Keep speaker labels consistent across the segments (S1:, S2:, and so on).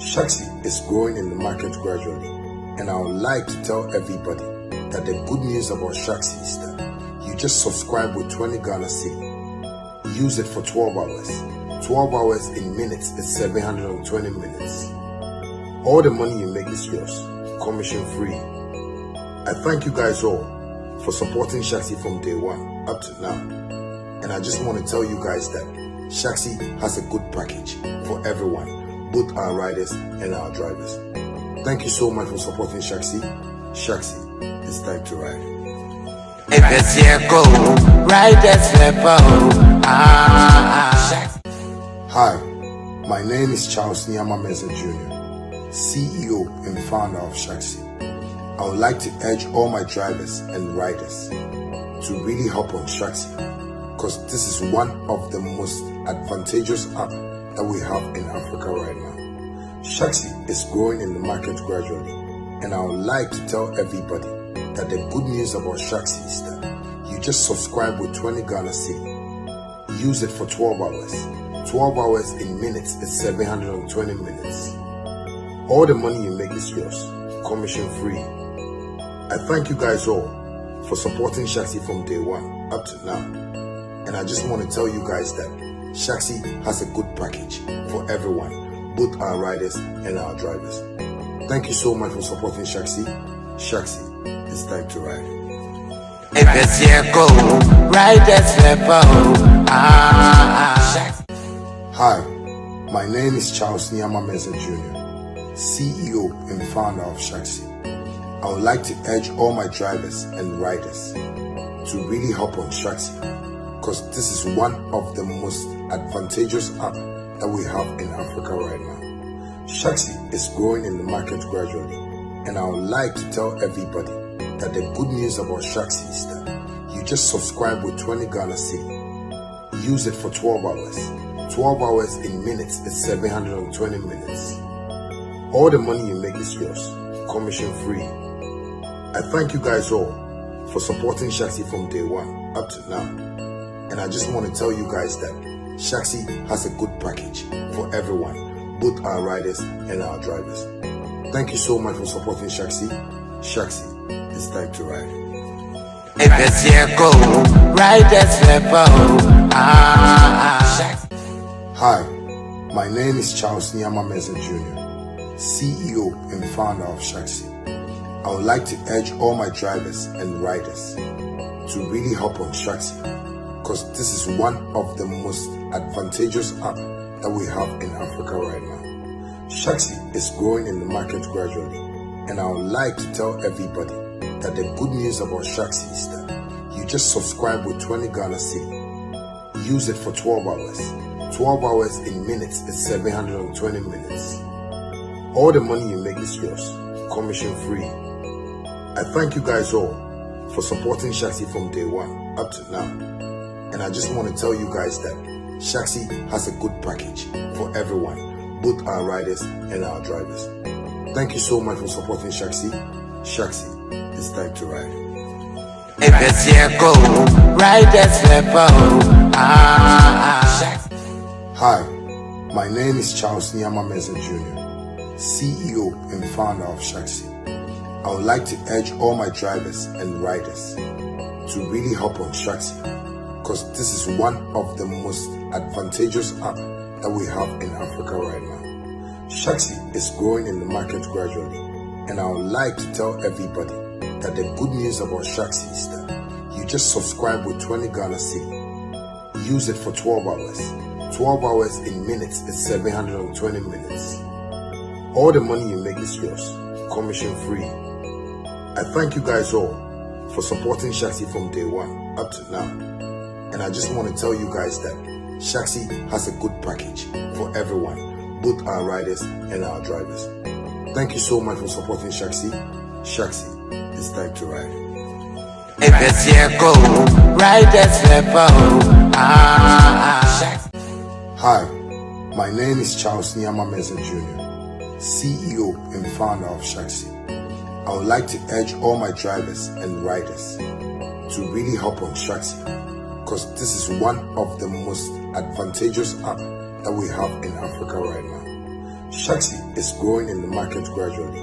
S1: Shaxi is growing in the market gradually, and I would like to tell everybody that the good news about Shaxi is that you just subscribe with 20 Ghana cedi. Use it for 12 hours. 12 hours in minutes is 720 minutes. All the money you make is yours, commission free. I thank you guys all for supporting Shaxi from day one up to now. And I just want to tell you guys that Shaxi has a good package for everyone, both our riders and our drivers. Thank you so much for supporting Shaxi. Shaxi, it's time to ride. Hi, my name is Charles Nyama Meza Jr., CEO and founder of Shaxi. I would like to urge all my drivers and riders to really hop on Shaxi, because this is one of the most advantageous apps that we have in Africa right now. Shaxi is growing in the market gradually, and I would like to tell everybody that the good news about Shaxi is that you just subscribe with 20 Ghana cedi. Use it for 12 hours. 12 hours in minutes is 720 minutes. All the money you make is yours, commission free. I thank you guys all for supporting Shaxi from day one up to now. And I just want to tell you guys that Shaxi has a good package for everyone, both our riders and our drivers. Thank you so much for supporting Shaxi. Shaxi, it's time to ride. Hi, my name is Charles Nyama Meza Jr., CEO and founder of Shaxi. I would like to urge all my drivers and riders to really hop on Shaxi, because this is one of the most advantageous apps that we have in Africa right now. Shaxi is growing in the market gradually, and I would like to tell everybody that the good news about Shaxi is that you just subscribe with 20 Ghana cedi. Use it for 12 hours. 12 hours in minutes is 720 minutes. All the money you make is yours, commission free. I thank you guys all for supporting Shaxi from day one up to now. And I just want to tell you guys that Shaxi has a good package for everyone, both our riders and our drivers. Thank you so much for supporting Shaxi. Shaxi, it's time to ride. Hi, my name is Charles Nyama Meza Jr., CEO and founder of Shaxi. I would like to urge all my drivers and riders to really hop on Shaxi, because this is one of the most advantageous apps that we have in Africa right now. Shaxi is growing in the market gradually, and I would like to tell everybody that the good news about Shaxi is that you just subscribe with 20 Ghana cedi. Use it for 12 hours. 12 hours in minutes is 720 minutes. All the money you make is yours, commission free. I thank you guys all for supporting Shaxi from day one up to now. And I just want to tell you guys that Shaxi has a good package for everyone, both our riders and our drivers. Thank you so much for supporting Shaxi. Shaxi, it's time to ride. Hi, my name is Charles Nyama Meza Jr., CEO and founder of Shaxi. I would like to urge all my drivers and riders to really hop on Shaxi, because this is one of the most advantageous apps that we have in Africa right now. Shaxi is growing in the market gradually, and I would like to tell everybody that the good news about Shaxi is that you just subscribe with 20 Ghana cedi. Use it for 12 hours. 12 hours in minutes is 720 minutes. All the money you make is yours, commission free. I thank you guys all for supporting Shaxi from day one up to now. And I just want to tell you guys that Shaxi has a good package for everyone, both our riders and our drivers. Thank you so much for supporting Shaxi. Shaxi, it's time to ride. Hi, my name is Charles Nyama Meza Jr., CEO and founder of Shaxi. I would like to urge all my drivers and riders to really hop on Shaxi, because this is one of the most advantageous apps that we have in Africa right now. Shaxi is growing in the market gradually,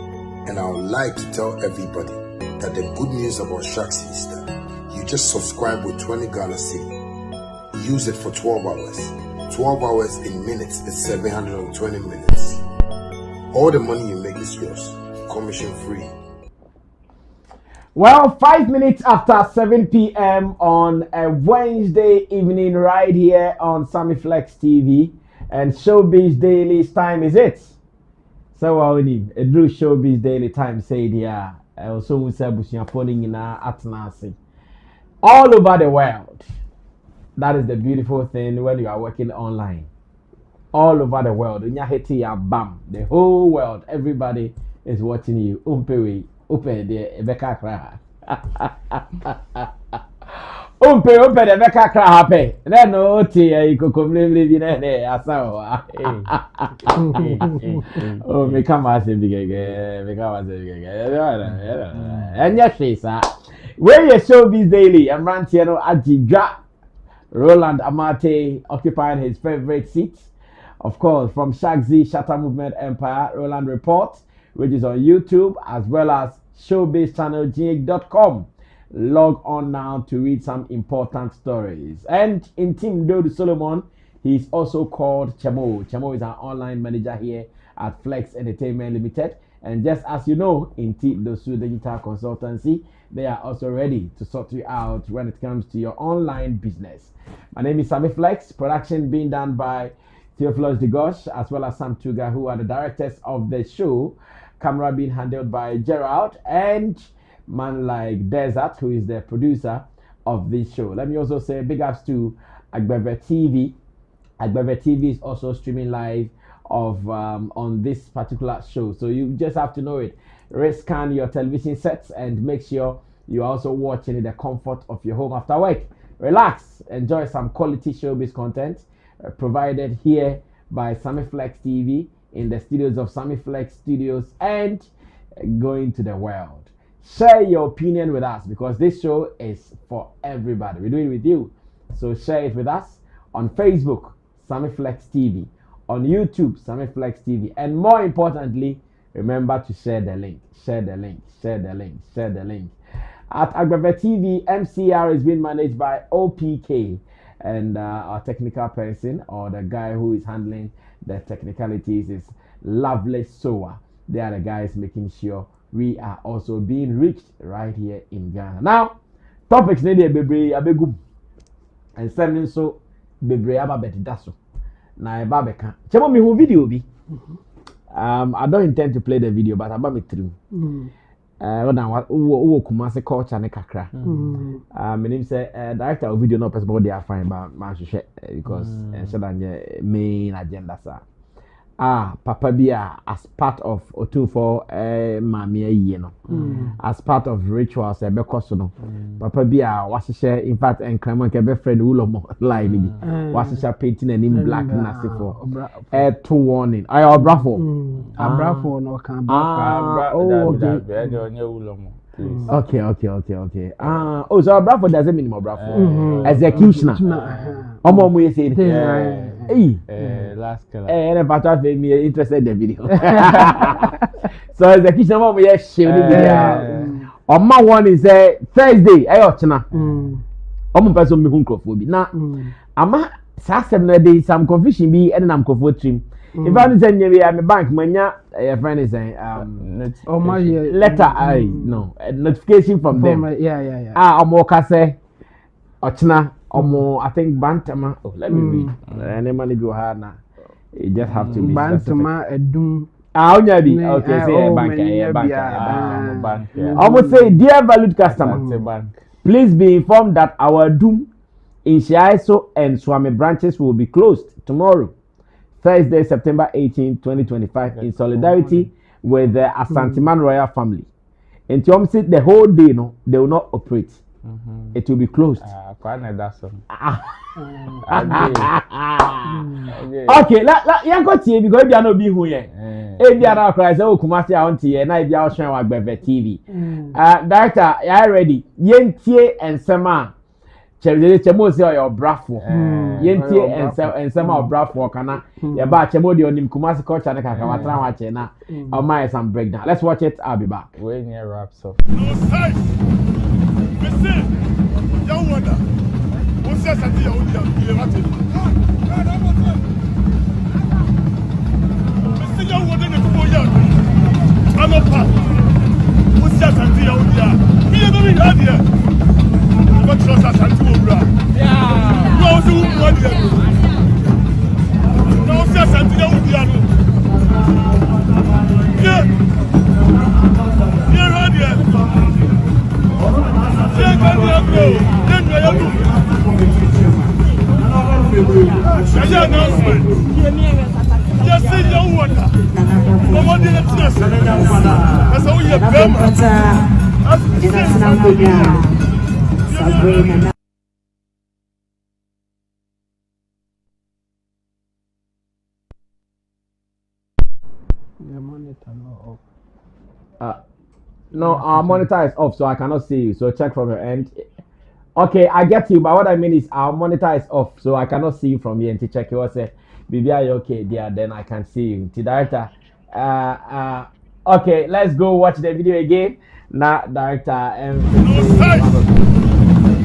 S1: and I would like to tell everybody that the good news about Shaxi is that you just subscribe with 20 Ghana cedi. Use it for 12 hours. 12 hours in minutes is 720 minutes. All the money you make is yours, commission free.
S2: Well, 5 minutes after 7 p.m. on a Wednesday evening, right here on Sammy Flex TV and Showbiz Daily's time is it? So, a Drew Showbiz Daily time say there. Also, we say Bushiaponing in our Atnasi. All over the world. That is the beautiful thing when you are working online. All over the world. When you're hitting your bam, the whole world, everybody is watching you. Open the Ebeka cry. Open the Ebeka cry happy. Then no tea, you could come live in there. I saw. Oh, me come as a big again. Me come as a big again. And yes, sir. Where you Showbiz Daily, I'm Rantiano Ajija. Roland Amate occupying his favorite seat. Of course, from Shaxi, Shatta Movement Empire, Roland Report, which is on YouTube, as well as showbizchannelg.com. Log on now to read some important stories. And in Team Dode Solomon, he's also called Chemo. Chemo is our online manager here at Flex Entertainment Limited. And just as you know, in Team Dosu Digital Consultancy, they are also ready to sort you out when it comes to your online business. My name is Sammy Flex, production being done by Theophilus Degosh, as well as Sam Tuga, who are the directors of the show. Camera being handled by Gerald, and man like Desert, who is the producer of this show. Let me also say big ups to Agbeve TV. Agbeve TV is also streaming live on this particular show. So you just have to know it. Scan your television sets and make sure you're also watching in the comfort of your home after work. Relax, enjoy some quality showbiz content provided here by Sammy Flex TV in the studios of Sammy Flex Studios and going to the world. Share your opinion with us because this show is for everybody. We do it with you. So share it with us on Facebook, Sammy Flex TV, on YouTube, Sammy Flex TV, and more importantly, remember to share the link. Share the link. Share the link. Share the link. At Agbebe TV, MCR is being managed by OPK, and our technical person or the guy who is handling the technicalities is Lovely Soa. They are the guys making sure we are also being reached right here in Ghana. Now, topics need a bebre abegum and sending so bebre ababet daso. Na babeka. Chemo mi hu video bi. I don't intend to play the video, but about me through. Kumasi culture ne kakra. My name say director of video no person but they are fine but man should because main agenda sir. Papa Bia as part of Otunfo Mamia no. As part of rituals bekoso no. Papa Bia was share in fact and Clement ke friend ulomo line bi. Was share painting and in black na for to warning. Ayo bravo.
S3: Bravo no can
S2: Okay. So bravo doesn't mean more bravo. Executioner. Omo mu say
S3: last color.
S2: And part of me interested in the video. So executioner omo mu share the video. Oma one is Thursday ochina. Omo person me hu crofobia. Na ama sa sem na dey some confusion bi and na mkofo trim. If I say me bank manya your friend is saying letter notification from them.
S3: Yeah.
S2: Omo ka say ochina omo I think bantama. Let me read. Any money go hard na. You just have to be
S3: bantama edum.
S2: Onya bi. Okay, say bank. Omo say dear valued customer, please be informed that our Doom in Shiaiso and Swami branches will be closed tomorrow, Thursday, September 18, 2025, in solidarity with the Asanteman royal family. And Tom said the whole day, no, they will not operate. It will be closed.
S3: Okay,
S2: yanko tie because bia no bi hu ye. E bia na cry say o Kumasi a onti ye na e bia o hwen wa Agbeve TV. Director, you are ready? Yentie ensema Chemo say your brafo. Yenti and some of brafo kana. Ya ba chemo di onim Kumasi culture na kaka watra wache na. I'll mind some breakdown. Let's watch it. I'll be back.
S4: We near wraps up.
S5: Listen, young wonder. What's that idea? Mr. Young wonder in 4 years. I'm a pal. What's that idea? We are very hard here. What trust us and two bra? Yeah. No, so what here? No, that's idea. Yeah. You're hard here. Just say no wonder. Nobody lets us. That's how you come.
S2: No, our monitor is off, so I cannot see you. So check from your end. Okay, I get you, but what I mean is our monitor is off, so I cannot see you from here. And check you say, "Baby, are you okay?" There, then I can see you. Director, okay, let's go watch the video again. Now, director,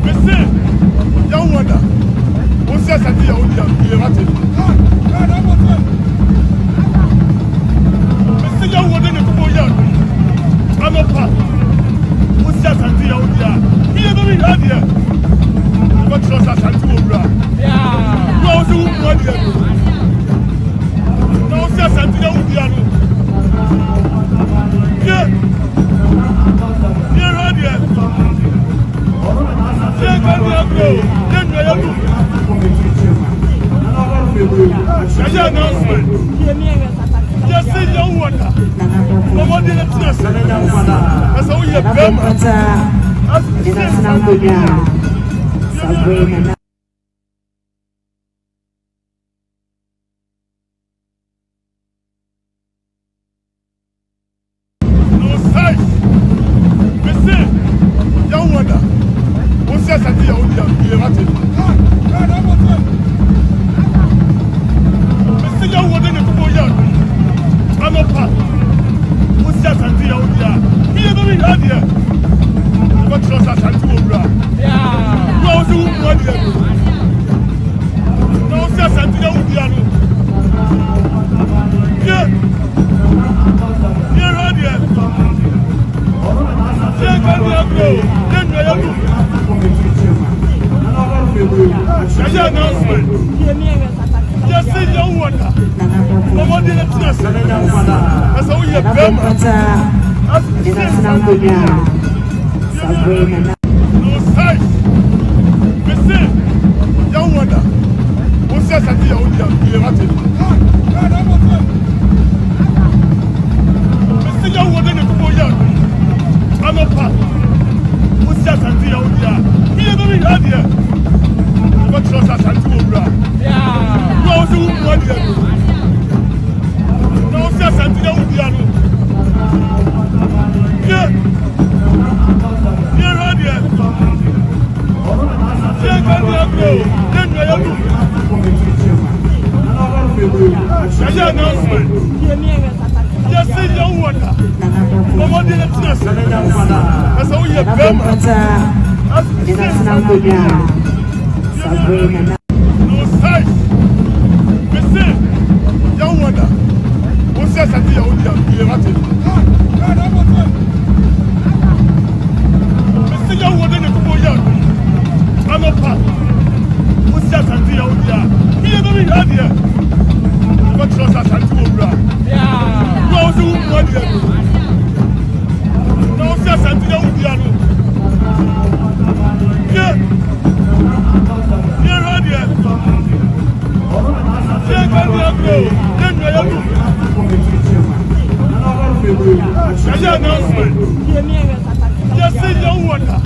S5: Listen, young wonder. What's that idea? Mr. Young wonder in 4 years. I'm a pal. What's that idea? We are very hard here. What trust us and two bra? Yeah. No, so what here? No, that's idea. Yeah. You're hard here. Yeah, come here, bro. Then you are. Yeah, no, just say young wonder. Nobody lets us. That's how you come. No sight. Listen, young wonder. What's that idea? Mr. Young wonder in 4 years. I'm a pal. What's that idea? We are very hard here. What trust us and two bra? Yeah. No, so what here? No, that's idea. Yeah. You're hard here. Yeah, come here, bro. Then you are. Yeah, no, just say young wonder. Nobody lets us. That's how you come. No sight. Listen, young wonder. What's that idea? Mr. Young wonder in 4 years. I'm a pal. What's that idea? We are very hard here. What trust us and two bra? Yeah. No, so what here? No, that's idea. Yeah. You're hard here. Yeah, come here, bro. Then you are. Yeah, no, just say young wonder. Nobody lets us. That's how you come. No sight. Listen, young wonder. What's that idea? Mr. Young wonder in 4 years. I'm a pal. What's that idea? We are very hard here. What trust us and two bra? Yeah. No, so what here? No, that's idea. Yeah. You're hard here. Yeah, come here, bro. Then you are. Yeah, no, just say young wonder.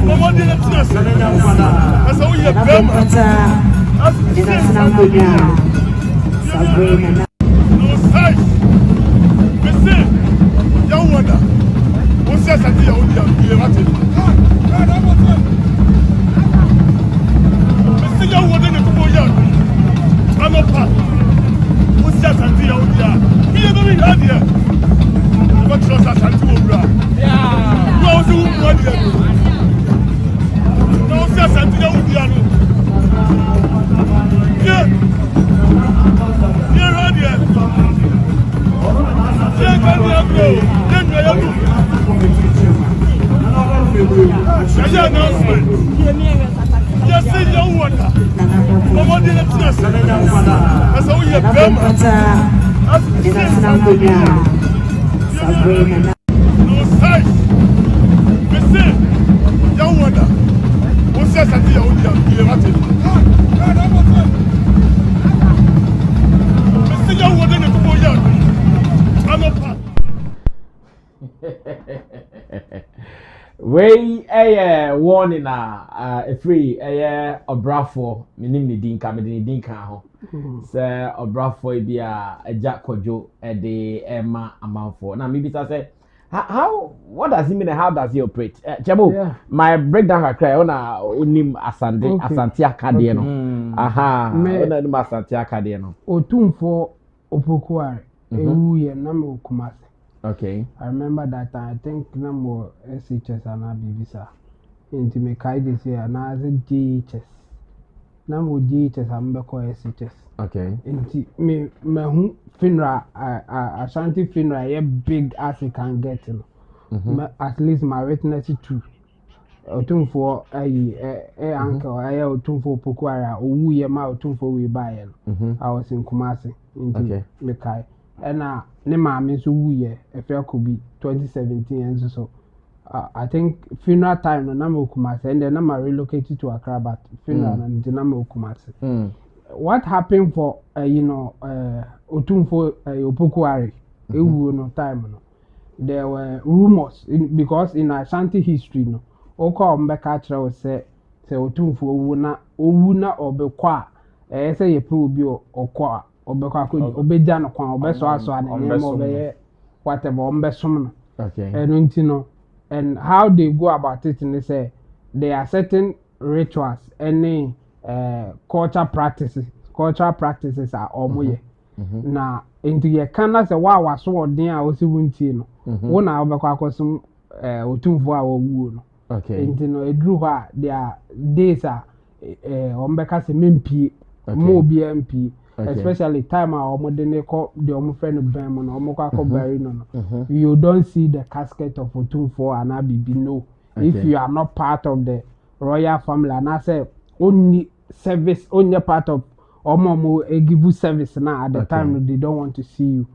S5: Nobody lets us. That's how you come. No sight. Listen, young wonder. What's that idea? here. What trust us and two bra? Yeah. No, so what here? No, just and two bra. Yeah. Yeah, right here. Yeah, come here, bro. Then we are going. Yeah, announcement. Just say your water. Mama didn't trust us. That's how we have come. No size. Listen, your water. What's that? I tell you, listen, your water in the boy. I'm a part.
S2: Way warning a free obrafo minim ni dinka me ni dinka ho se obrafo e bia eja kojo e de ema amanfo na me bi say how what does it mean and how does he operate Chemo my breakdown akra ona onim asante akade no aha ona onim asante akade no
S3: otumfo opokuare ewu ye na me okumase.
S2: Okay.
S3: I remember that time. I think no more SHS and BBSA. Into me kai this year and as a DHS. No more DHS and me call SHS.
S2: Okay.
S3: Into me who FINRA Ashanti FINRA ye big as it can get at least my witness too. Otumfo uncle otumfo pokuara owu ye ma otumfo we buy. I was in Kumasi into me kai. And ne maame so wuye efe could be 2017 and so I think funeral time no na me Kumasi and then I relocated to Accra but funeral and then na Kumasi. What happened for otumfo opokuare ewu no time no there were rumors because in Ashanti history no oko mbeka kire we say otumfo owu na obekwa say ye pe obi okwa obekwa ko obeja no kwa obeso aso anene mo be whatever ombesom no.
S2: Okay.
S3: And how they go about it and they say there are certain rituals any cultural practices are omoye na into ye kana say wa waso odin a osi wuntie no wo na obekwa akosum otumfo a wowu no.
S2: Okay.
S3: Edru ha there days are ombeka se mempie mo bi MP especially time our modern call the friend Ben and Omoko Berry no. You don't see the casket of Otumfo and Abibi no. If you are not part of the royal family and I say only service only part of Omomo give you service now at the time they don't want to see you.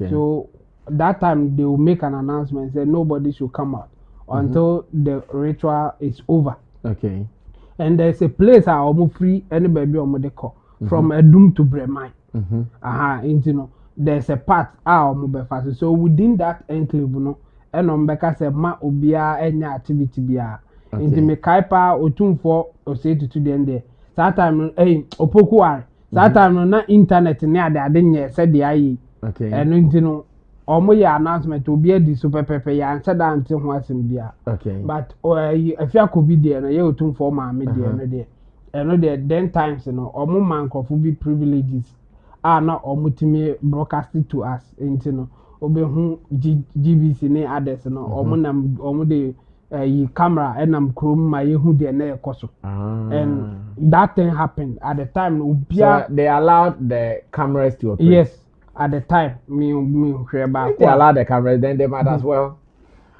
S3: So that time they will make an announcement say nobody should come out until the ritual is over. And there's a place I almost free anybody on the call. From Edum to Bremai. There's a part fast. So within that enclave, and Beka say ma obia any activity bia. Into me kaipa otumfo o say to the end there. That time opokuare. That time na internet near the adenye said the aye. And omo ya announcement obi edi super pepe ya answer that until ho asem bia. But if you could be there no ye otumfo ma me there no there. And then times omo man kofu be privileges are not omutimi broadcasted to us obe hu GBC ne others omo de camera and am chrome my hu de na ekoso and that thing happened at the time
S2: so they allowed the cameras to operate.
S3: Yes, at the time me
S2: they allowed the cameras then they might as well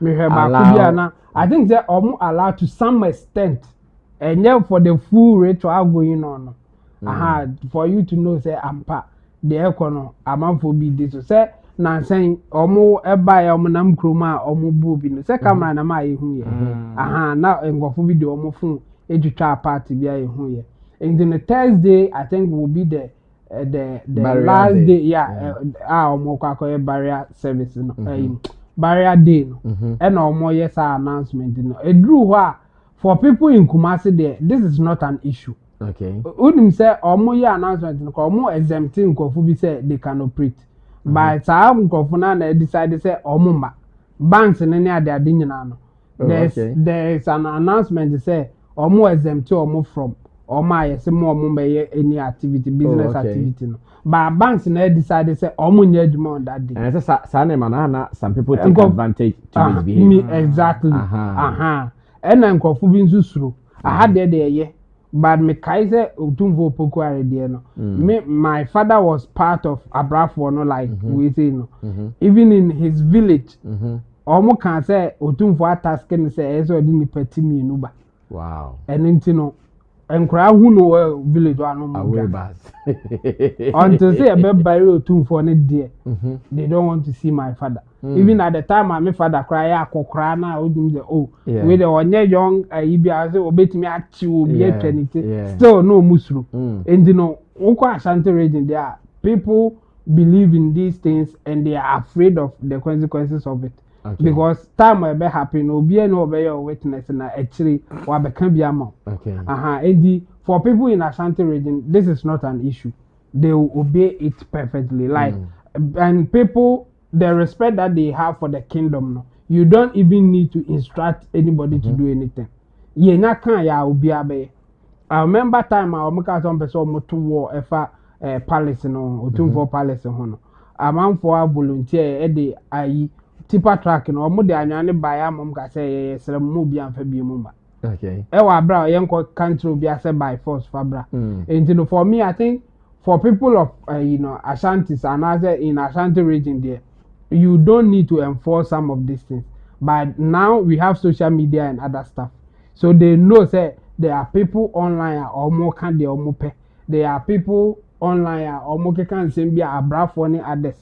S3: allow. I think they omo allowed to some extent. And yeah, for the full ritual going on, for you to know, say, ampa, the econo, amount for be this. Say, now saying, omo, eba, omonam kroma, omo booby, say, camera, na ma here. Now, and go for video, omo phone, educa party, be a here. And then the Thursday, I think, will be the last day, omo, kwako, barrier service, barrier day, and omo, yes, our announcement, a drew for people in Kumasi there, this is not an issue. Udim say omo ye announcement no omo exempting kofu bi say they can operate. But some kofu na decide say omo ma banks ne ade nyina no. There's an announcement to say omo exempt omo from omo ayese mo omo be any activity business activity no. but banks now decided say omunye adwuma on that day.
S2: And it's a some people take advantage to misbehave.
S3: Exactly. And then nkrofo bi nso suro. Aha de but me kai say otumfo poku arede no. My father was part of Abrafo no like we say no. Even in his village. Omo kan say otumfo atask ni say eso di ni pati mi nuba.
S2: Wow.
S3: And intino enkra hu no village wa no mo until say be bury otumfo ne there. They don't want to see my father. Even at the time my father cry akokra na odim say we the onye young ibia say obetimi achi obi eternity still no musuru. And you know ukwa Ashanti region there people believe in these things and they are afraid of the consequences of it. Okay. Because time will be happy, no be no be your witness and actually what become be amount. Okay. And for people in Ashanti region, this is not an issue. They will obey it perfectly. Like and people, the respect that they have for the kingdom, no, you don't even need to instruct anybody to do anything. Ye na kan ya obi abe. I remember time I make some person to war efa palace no, otumfo palace ho no. A man for volunteer e dey ayi tipper track no omo de anwane buy amom ka say yesere mu bi amfa bi mu ma. Okay. E wa bra yenko country bi ase by force fa bra. And you for me I think for people of Ashantis and other in Ashanti region there you don't need to enforce some of these things. But now we have social media and other stuff. So they know say there are people online or more can they or more pay. There are people online or more can send be a bra for any others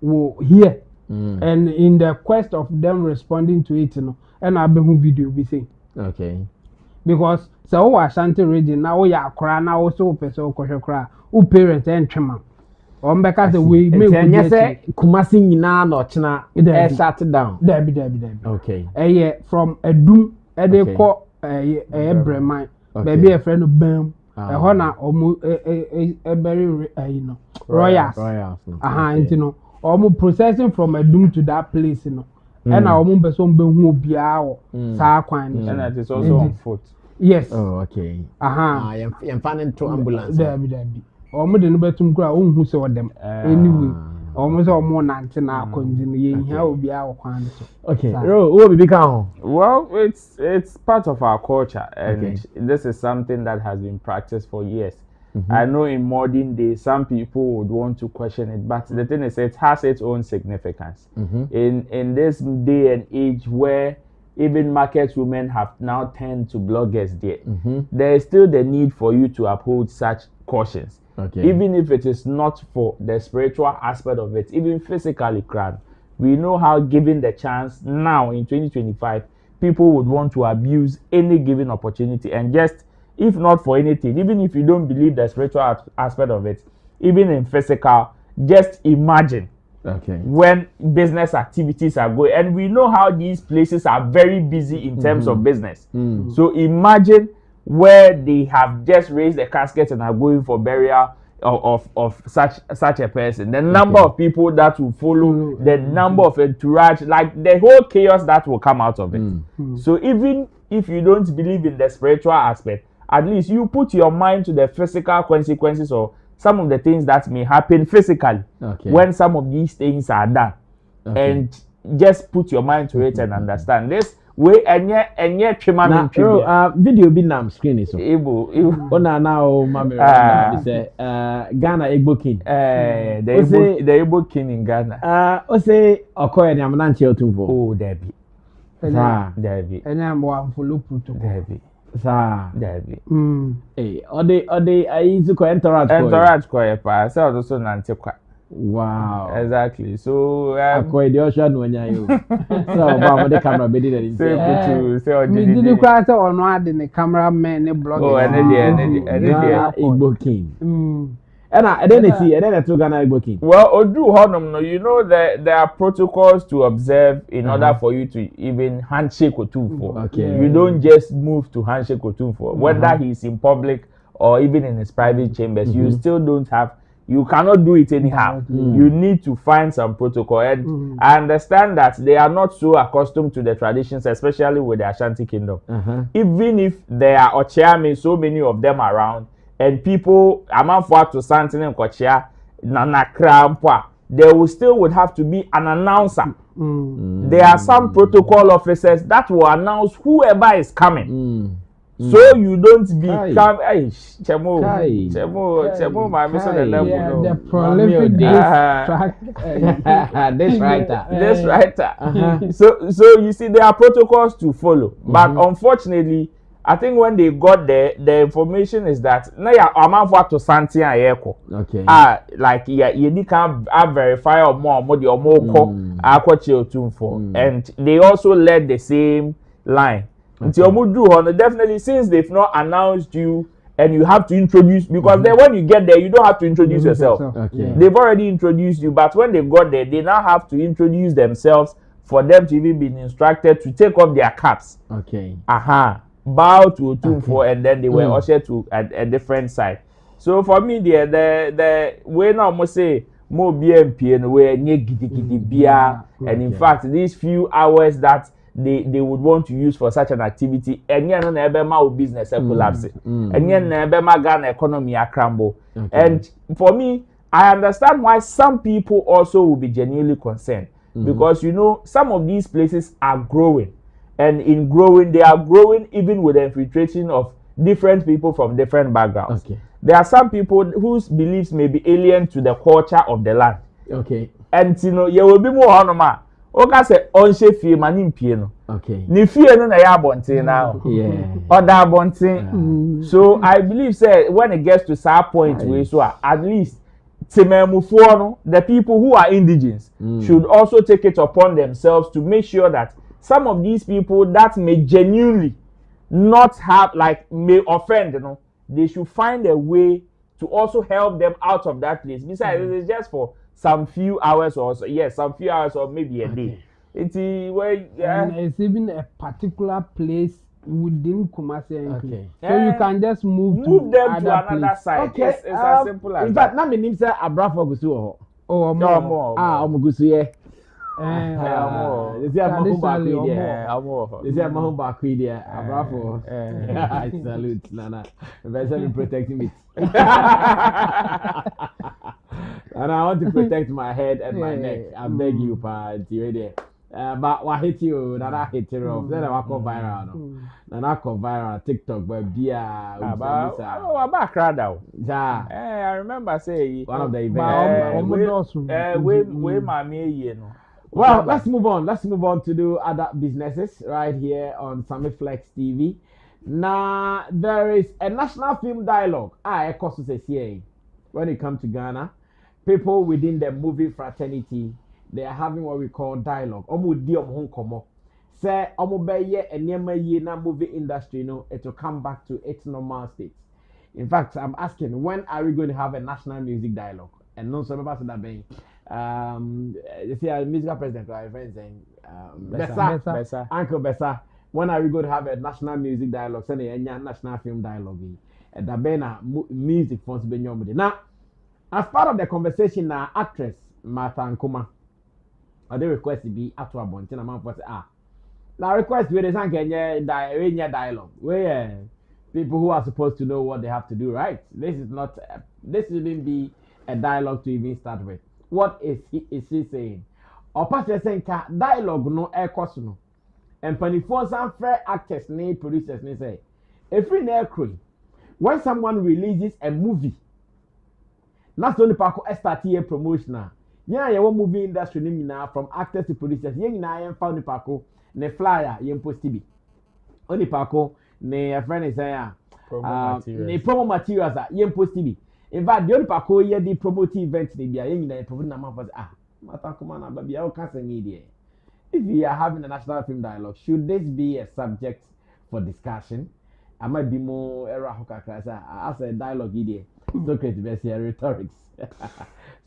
S3: will hear. And in the quest of them responding to it, and I've been video be saying. Okay. Because so Ashanti region now we are cry now also person cry who parents and chama. Because the way make we say
S2: Kumasi nyina no china shut down.
S3: Debi.
S2: Okay.
S3: From Edum they call Breman. Baby a friend of Bam. Hona almost very royals. Almost processing from a doom to that place, And our mum person be who be our and
S4: that is also on foot.
S3: Yes.
S2: Oh, okay. I'm finding two ambulance.
S3: Debi. Almost the number to grow who saw them. Anyway, almost all more than 10 continue. Here will be our quan.
S2: Okay. What will become?
S4: Well, it's part of our culture, and this is something that has been practiced for years. I know in modern days some people would want to question it, but the thing is it has its own significance. In this day and age where even market women have now turned to bloggers there is still the need for you to uphold such cautions. Even if it is not for the spiritual aspect of it, even physically crowd. We know how given the chance now in 2025 people would want to abuse any given opportunity and just if not for anything, even if you don't believe the spiritual aspect of it, even in physical, just imagine when business activities are going. And we know how these places are very busy in terms of business. So imagine where they have just raised the casket and are going for burial of such a person. The number of people that will follow, the number of entourage, like the whole chaos that will come out of it. So even if you don't believe in the spiritual aspect, at least you put your mind to the physical consequences of some of the things that may happen physically when some of these things are done. And just put your mind to it and understand this way enye twema
S2: video bi na screen is so ona na o mama say Ghana Igbo king
S4: the Igbo king in Ghana
S2: o say okoye ni amna nche otumfo
S4: oh Debbie
S3: enya mo amfolo protocol
S4: Debbie
S2: ode ayi ko entourage
S4: ko e pa say also nante kwa.
S2: Wow.
S4: Exactly. So
S2: akoy the ocean wanya yo. So ba mo the camera be dey
S4: say
S3: me did cry say ono ade the cameraman ne blog.
S4: Oh, and the
S2: Igbo king. And then to Ghana Igbo king.
S4: Well, Odu Honum, no, you know that there are protocols to observe in order for you to even handshake Otumfo. You don't just move to handshake Otumfo. Whether he's in public or even in his private chambers, you still don't have. You cannot do it anyhow. You need to find some protocol. And I understand that they are not so accustomed to the traditions, especially with the Ashanti Kingdom. Even if there are Ochiami, so many of them around, and people, among for to Santin and Kochia, Nana Krampa, there will still would have to be an announcer. There are some protocol officers that will announce whoever is coming. So you don't become Chemo, my mission the level.
S3: The prolific
S4: this writer. So you see, there are protocols to follow, but unfortunately, I think when they got there, the information is that now I'm out to Santi and Eko.
S2: Okay.
S4: Like you can verify or more and they also led the same line. Definitely, since they've not announced you and you have to introduce, because then when you get there, you don't have to introduce yourself.
S2: Okay.
S4: They've already introduced you, but when they got there, they now have to introduce themselves for them to even be instructed to take off their caps.
S2: Okay.
S4: Bow to Otumfo, and then they were ushered to a different side. So for me, the way now must say more BMP and way and in fact, these few hours that they would want to use for such an activity, and business collapse, and Ghana economy crumble. And for me, I understand why some people also will be genuinely concerned, because you know some of these places are growing, and in growing they are growing even with the infiltration of different people from different backgrounds. There are some people whose beliefs may be alien to the culture of the land. And you know, you will be more honor. Oka say onse fie mani mpie no. Ni fie no na ya abonten now. Other abonten. So I believe say when it gets to that point we so at least Timemufuo no, the people who are indigenous should also take it upon themselves to make sure that some of these people that may genuinely not have, like, may offend, you know, they should find a way to also help them out of that place. Besides, it is just for some few hours or so. Yes, some few hours or maybe a day. It's
S3: it's even a particular place within Kumasi. So you can just move them
S4: to another side. It's as simple as
S2: in fact, na me nim say Abrafo gusu
S3: oh
S4: more.
S2: Omugusu ye.
S3: Traditionally,
S2: This is Mahon Bakwidia, Abrafo. I salute Nana. Better protecting me. And I want to protect my head and my neck. I beg you, pa. But what hit you? Nana hit you. Then I go viral. Nana go viral TikTok, but beer.
S4: About crowd out. I remember say
S2: one of the events.
S4: We mommy,
S2: Well, let's move on. Let's move on to do other businesses right here on Sammy Flex TV. Now, there is a national film dialogue. Of course, it's here. When it comes to Ghana, people within the movie fraternity, they are having what we call dialogue. Say, na movie industry, it will come back to its normal state. In fact, I'm asking, when are we going to have a national music dialogue? And no, some of us that being. You see, our musical president, our friend saying, Bessa, Uncle Bessa, when are we going to have a national music dialogue? Send a national film dialogue. And the Bena music for Benyomudi. Now, as part of the conversation, now actress Martha Nkuma, they request to be at our bunch. And I'm now request with the Kenya dialogue, where people who are supposed to know what they have to do, right? This shouldn't be a dialogue to even start with. What is he saying? Or pastor saying dialogue no air cost no. And panifon some fair actors ne producers ne say if we near crew when someone releases a movie, not only pako start here promotional. Yeah, your movie industry now from actors to producers. Yeah, na found the pako ne flyer yen post TV. Only pako ne a friend is saying ne promo materials yen post TV. In fact, the only people here the promote events they be a promote number for if we are having a national film dialogue, should this be a subject for discussion? I might be more as a dialogue idea. Socrates be rhetorics.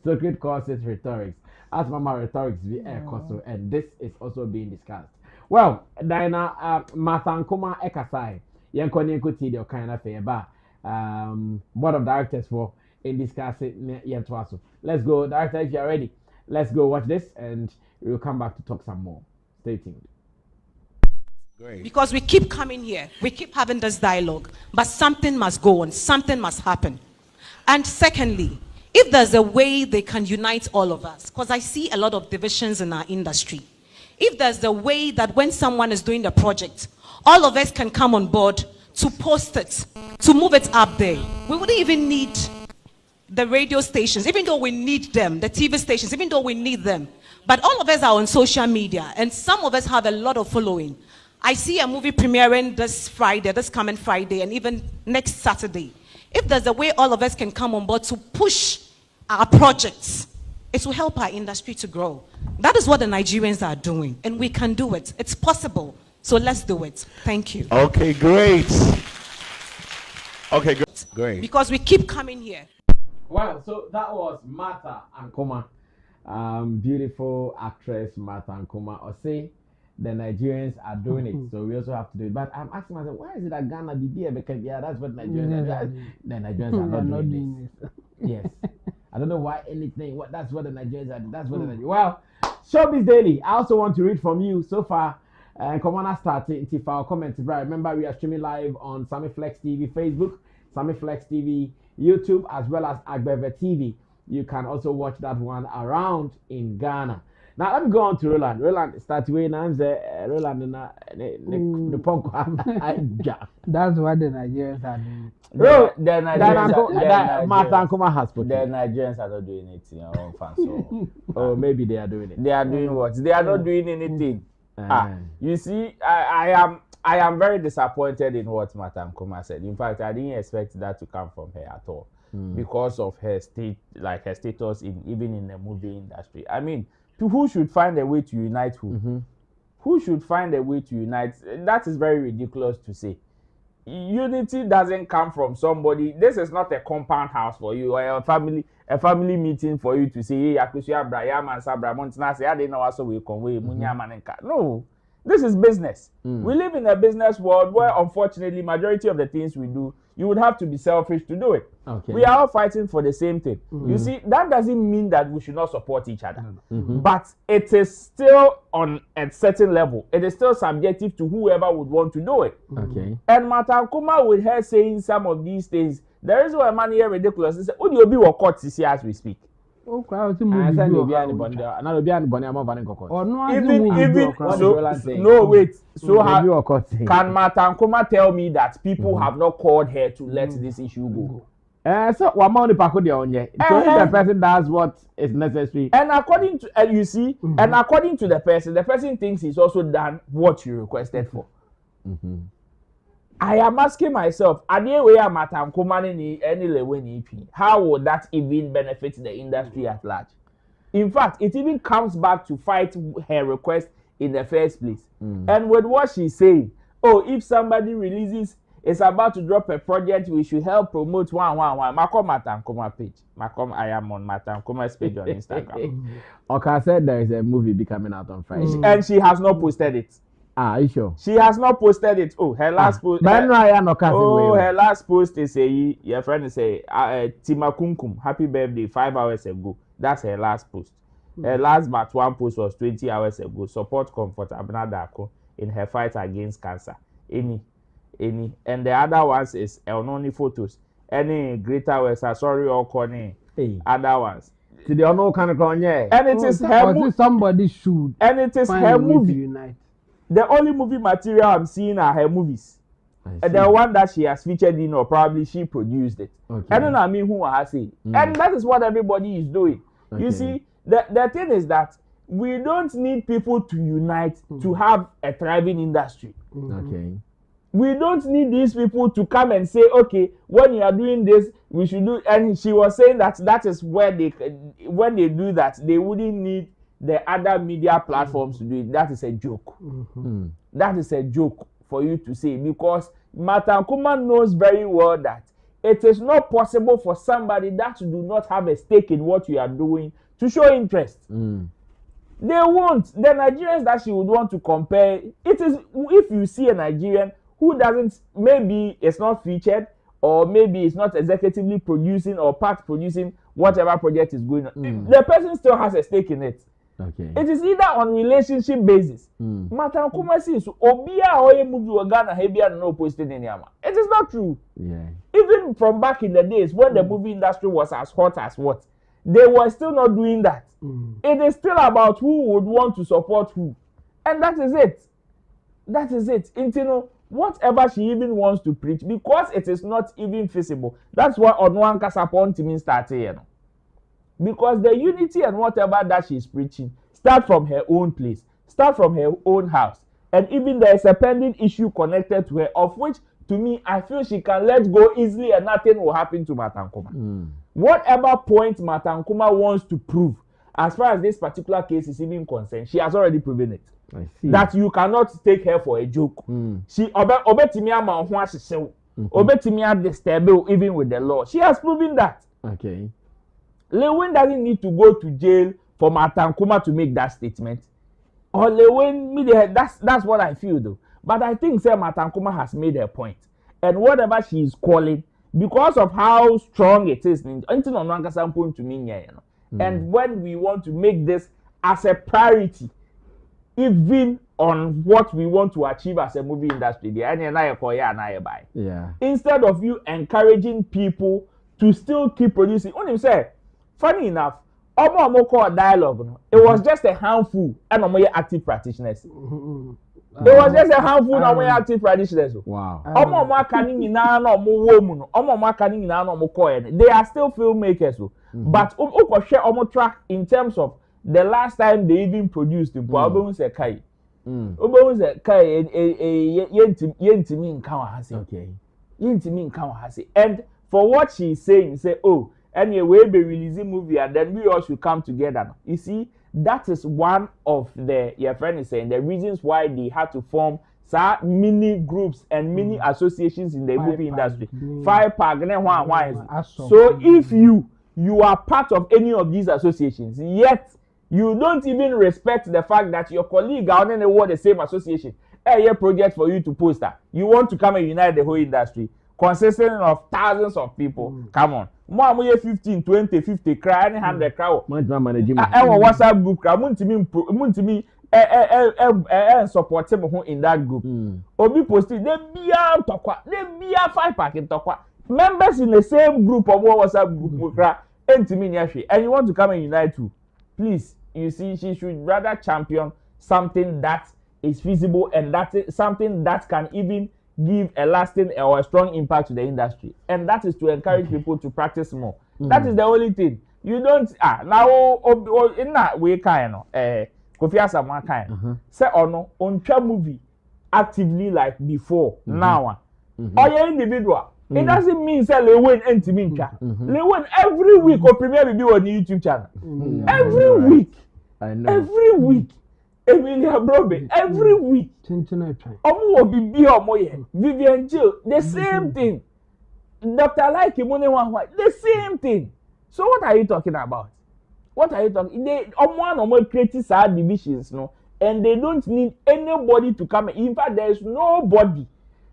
S2: Socrates calls it rhetorics. As Mama rhetorics be air coso, and this is also being discussed. Well, Diana Martha Nkuma Ekasai, Yankoni Kuti kind of favor. Board of directors for in discussing Yentwaso. Let's go, director, if you're ready. Let's go watch this and we'll come back to talk some more. Stay tuned.
S6: Great. Because we keep coming here, we keep having this dialogue, but something must go on, something must happen. And secondly, if there's a way they can unite all of us, because I see a lot of divisions in our industry. If there's a way that when someone is doing the project, all of us can come on board to post it, to move it up there. We wouldn't even need the radio stations, even though we need them, the TV stations, even though we need them. But all of us are on social media, and some of us have a lot of following. I see a movie premiering this Friday, this coming Friday, and even next Saturday. If there's a way all of us can come on board to push our projects, it will help our industry to grow. That is what the Nigerians are doing, and we can do it. It's possible. So let's do it. Thank you.
S7: Okay, great. Okay, great.
S6: Because we keep coming here.
S2: Well, so that was Martha Ankoma, beautiful actress Martha Ankoma. Or say the Nigerians are doing it, so we also have to do it. But I'm asking myself, why is it that Ghana that's what Nigerians are doing? The Nigerians are not doing this. Yes. I don't know why anything. That's what the Nigerians are doing. That's what the Nigerians. Well, Showbiz Daily. I also want to read from you so far. Commander started if our comments. Right. Remember, we are streaming live on Sammy Flex TV Facebook, Sammy Flex TV YouTube, as well as Agbeve TV. You can also watch that one around in Ghana. Now let me go on to Roland. Roland start with names. Roland the punk.
S3: That's what the Nigerians are doing.
S4: The Nigerians
S2: are
S4: not doing it in our own fans. So.
S2: Oh, maybe they are doing it.
S4: They are doing what? They are not doing anything. You see, I am very disappointed in what Madam Kuma said. In fact, I didn't expect that to come from her at all, because of her status even in the movie industry. I mean, who should find a way to unite who? Mm-hmm. Who should find a way to unite? That is very ridiculous to say. Unity doesn't come from somebody. This is not a compound house for you, or a family meeting for you to say, hey, Akusia Brayam and Sabra Montina say, I didn't know also we convey Munyamanenka. No, this is business. We live in a business world where, unfortunately, majority of the things we do, you would have to be selfish to do it. Okay. We are all fighting for the same thing. You see, that doesn't mean that we should not support each other. But it is still on a certain level. It is still subjective to whoever would want to do it. Okay. And Madam Kuma, with her saying some of these things, there is one man here ridiculous. He said, "Would you be what court see as we speak?" Even no wait. So can Madam Kuma tell me that people have not called her to let this issue go?
S2: So one money so if the person does what is necessary,
S4: and according to you see, and according to the person thinks he's also done what you requested for. I am asking myself, how would that even benefit the industry at large? In fact, it even comes back to fight her request in the first place. And with what she's saying, oh, if somebody releases, is about to drop a project, we should help promote 111. Makom Madam Kuma page. I am on Madam Kuma's page on Instagram.
S2: Okay, said there is a movie becoming out on Friday.
S4: And she has not posted it.
S2: Are you sure?
S4: She has not posted it. Oh, her last post. Her last post is your friend is Timakunkum. Happy birthday 5 hours ago. That's her last post. Her last but one post was 20 hours ago. Support Comfort Abna Dako in her fight against cancer. Any. And the other ones is only photos. Any greater was sorry or corny. Other ones.
S2: To the unknown kind of corny.
S4: And it is her movie.
S3: Somebody should.
S4: And it is her movie. The only movie material I'm seeing are her movies. The one that she has featured in, or probably she produced it. Okay. I don't know, who I say. And that is what everybody is doing. Okay. You see, the thing is that we don't need people to unite to have a thriving industry.
S2: Okay.
S4: We don't need these people to come and say, okay, when you are doing this, we should do. And she was saying that is where when they do that, they wouldn't need the other media platforms to do it. That is a joke. That is a joke for you to say, because Madam Kuma knows very well that it is not possible for somebody that do not have a stake in what you are doing to show interest. They won't. The Nigerians that she would want to compare, it is if you see a Nigerian who doesn't, maybe it's not featured, or maybe it's not executively producing or part producing whatever project is going on. The person still has a stake in it.
S2: Okay.
S4: It is either on relationship basis. Madam Kuma says, Obia or movie or Ghana Hebia no posted in Yama. It It is not true.
S2: Yeah.
S4: Even from back in the days when the movie industry was as hot as what, they were still not doing that. It is still about who would want to support who. And that is it. That is it. You whatever she even wants to preach, because it is not even feasible. That's why Onwan Kasapon Timin started here. Because the unity and whatever that she's preaching start from her own place, start from her own house. And even there is a pending issue connected to her, of which, to me, I feel she can let go easily and nothing will happen to Matankuma. Whatever point Matankuma wants to prove, as far as this particular case is even concerned, she has already proven it.
S2: I see.
S4: That you cannot take her for a joke. She obetimia manhwa obetimia disturb even with the law. She has proven that.
S2: Okay.
S4: Lewin doesn't need to go to jail for Matankuma to make that statement. Or Lewin, that's what I feel though. But I think Matankuma has made her point. And whatever she is calling, because of how strong it is, and when we want to make this as a priority, even on what we want to achieve as a movie industry, instead of you encouraging people to still keep producing. When say, funny enough, call dialogue, it was just a handful and active practitioners. It was just a handful of active practitioners.
S2: Wow.
S4: They are still filmmakers. But track in terms of the last time they even produced the album say kai. And for what she's saying, say, oh, anyway, be releasing movie and then we all should come together. You see, that is one of your friend is saying the reasons why they had to form mini groups and mini associations in the movie industry. 5-pack. So if you are part of any of these associations, yet you don't even respect the fact that your colleague are on the same association, a project for you to poster. You want to come and unite the whole industry, consisting of thousands of people. Come on. More 15, 20, 50 cry, 100 crowd. WhatsApp group, Muntimi support him in that group. Obi posted, they be 5-pack in Tokwa. Members in the same group of WhatsApp group, and you want to come and unite too. Please, you see, she should rather champion something that is feasible and that is something that can even give a lasting or a strong impact to the industry, and that is to encourage people to practice more. That is the only thing. You don't now in that way kind of Kofi Asama kind say no on movie actively like before now or your individual. It doesn't mean say Lewin and Timinka. Lewin every week or premiere will be on YouTube channel. Every week.
S2: I know.
S4: Every week. Emilia Brobe every week. Vivian Jill, the same thing. Dr. Like the same thing. So what are you talking about? What are you talking? They more creative side divisions, no, and they don't need anybody to come. In fact, there is nobody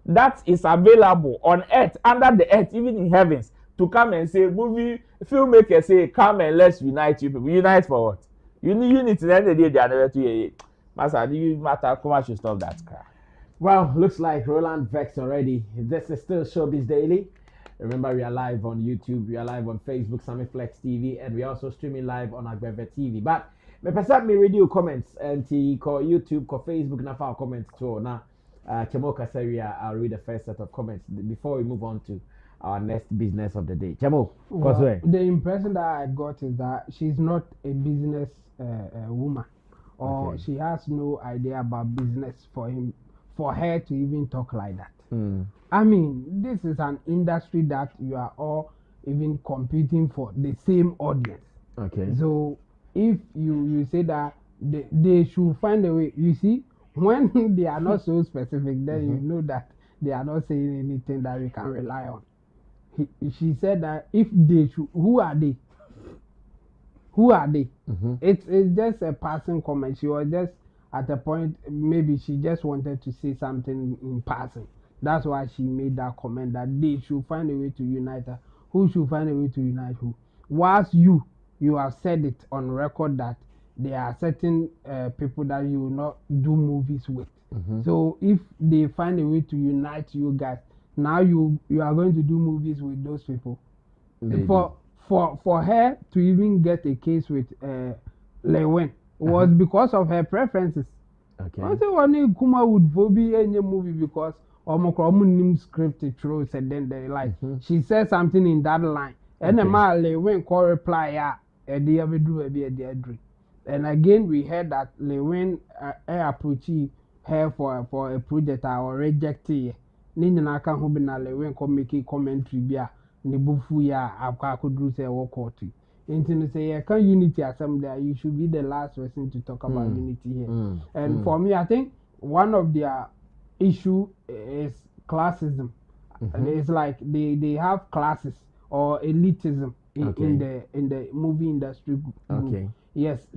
S4: that is available on earth, under the earth, even in heavens, to come and say, movie filmmakers say, come and let's unite you people. Unite for what? Unity to the end of the day, they are never to Master, Matapaa should stop that cry.
S2: Well, looks like Roland vexed already. This is still Showbiz Daily. Remember, we are live on YouTube, we are live on Facebook, Sammy Flex TV, and we are also streaming live on Agbeve TV. But me person me read your comments and call YouTube, call Facebook, na for comments too. Now, Chemo Kaseria, I'll read the first set of comments before we move on to our next business of the day. Chemo,
S3: the impression that I got is that she's not a business woman, or she has no idea about business for her to even talk like that. I mean, this is an industry that you are all even competing for the same audience.
S2: Okay.
S3: So if you say that they should find a way, you see, when they are not so specific, then you know that they are not saying anything that we can rely on. She said that if they should, who are they? Who are they? It's just a passing comment. She was just at a point, maybe she just wanted to say something in passing. That's why she made that comment that they should find a way to unite her. Who should find a way to unite who? Whilst you have said it on record that there are certain people that you will not do movies with. So if they find a way to unite you guys, now you are going to do movies with those people.
S2: Maybe.
S3: For her to even get a case with Lewen was because of her preferences.
S2: Okay.
S3: I say one Kuma would be any movie because name script throws and then they like she said something in that line. And the man Lewen call reply and again we heard that Lewen approach her for a project or reject it. Nina can who be na Lewen come make commentary bia ne bufu ya akwa akudru say wo court. Into say yeah, can unity assembly you should be the last person to talk about unity here. And for me I think one of their issue is classism. It's like they have classes or elitism in the movie industry group.
S2: Okay.
S3: Yes,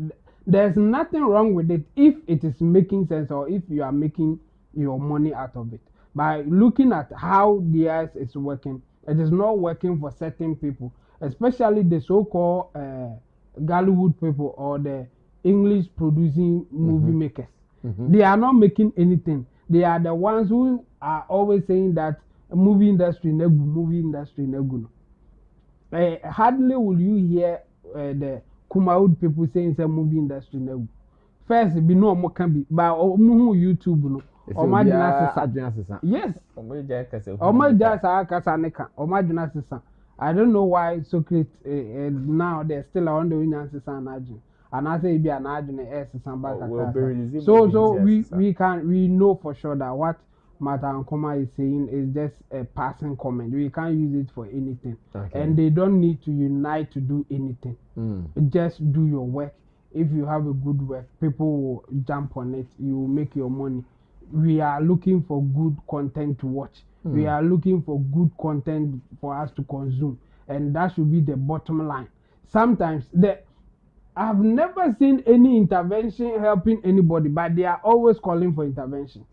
S3: there's nothing wrong with it if it is making sense or if you are making your money out of it. By looking at how theirs is working, it is not working for certain people, especially the so-called Gollywood people or the English producing movie makers. They are not making anything. They are the ones who are always saying that movie industry negu. Hardly will you hear the Kumaud people saying the movie industry negu. First, be no more can be by YouTube no. Yes. I don't know why Socrates now they're still on the winner and I say be an adjunct so we know for sure that what Mata and Koma is saying is just a passing comment. We can't use it for anything. And they don't need to unite to do anything. Just do your work. If you have a good work, people will jump on it. You will make your money. We are looking for good content to watch. We are looking for good content for us to consume. And that should be the bottom line. Sometimes I've never seen any intervention helping anybody, but they are always calling for intervention.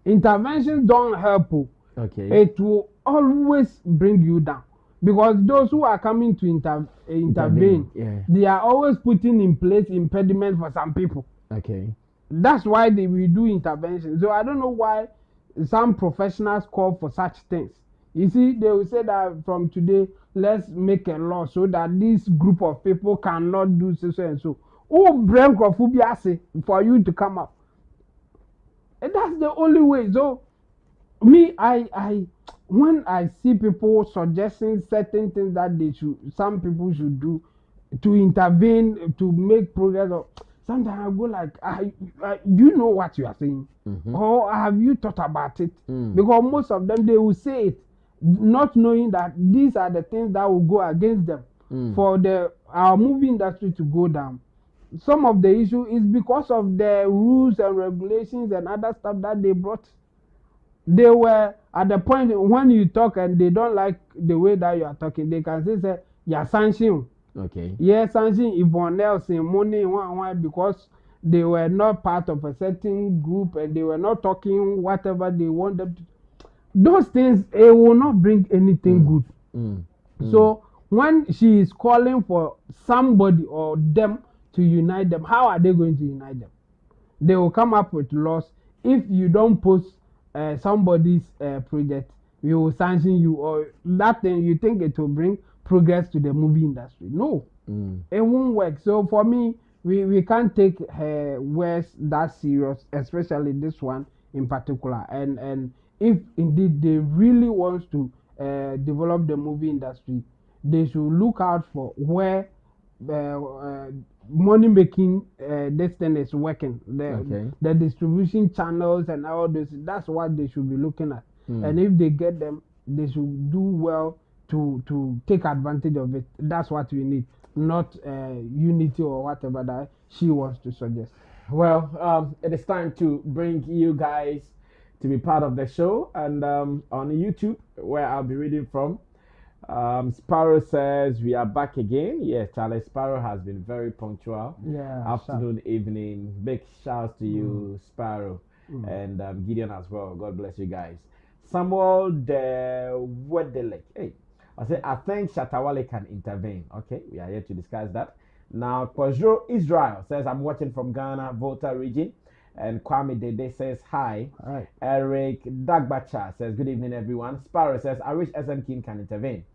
S3: Interventions don't help.
S2: Okay.
S3: It will always bring you down. Because those who are coming to intervene, they are always putting in place impediment for some people.
S2: Okay.
S3: That's why they will do intervention. So I don't know why some professionals call for such things. You see, they will say that from today, let's make a law so that this group of people cannot do so and so. Oh, brain for you to come up. And that's the only way. So, me, when I see people suggesting certain things that some people should do to intervene, to make progress, sometimes I go like, you know what you are saying? Or have you thought about it? Because most of them, they will say it, not knowing that these are the things that will go against them for our movie industry to go down. Some of the issue is because of the rules and regulations and other stuff that they brought. They were at the point when you talk and they don't like the way that you are talking, they can say yeah, sanction.
S2: Okay.
S3: Yeah, sanction Yvonne Nelson money because they were not part of a certain group and they were not talking whatever they want them to. Those things it will not bring anything good. So when she is calling for somebody or them to unite them, how are they going to unite them? They will come up with laws. If you don't post somebody's project, we will sanction you, or that thing you think it will bring progress to the movie industry. No, it won't work. So for me, we can't take her words that serious, especially this one in particular. And if indeed they really want to develop the movie industry, they should look out for where money making this thing is working. The distribution channels and all this, that's what they should be looking at. And if they get them, they should do well to take advantage of it. That's what we need, not unity or whatever that she wants to suggest.
S2: Well, it is time to bring you guys to be part of the show, and on YouTube, where I'll be reading from. Sparrow says we are back again. Yes, Charlie Sparrow has been very punctual.
S3: Yeah.
S2: Afternoon, evening. Big shouts to you, Sparrow, and Gideon as well. God bless you guys. Samuel de Wode. Hey, I think Shatta can intervene. Okay, we are here to discuss that. Now, Pajro Israel says I'm watching from Ghana, Volta region, And Kwame Dede says hi.
S3: All right.
S2: Eric Dagbacha says good evening, everyone. Sparrow says I wish SM King can intervene.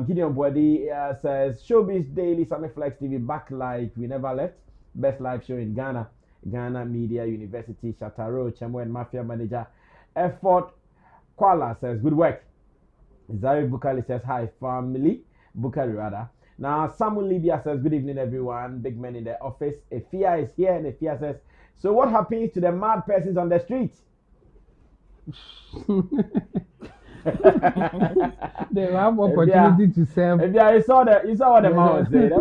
S2: Gideon Bwadi says Showbiz Daily Sammy Flex TV back like we never left. Best live show in Ghana. Ghana Media University, Shatta Chemo and Mafia Manager. Effort Kuala says good work. Zari Bukali says hi family. Bukali rather. Now Samuel Libya says good evening everyone. Big man in the office. Efia is here and Efia says, so what happens to the mad persons on the street?
S3: They have opportunity to serve.
S2: Efia, you saw what the man was saying.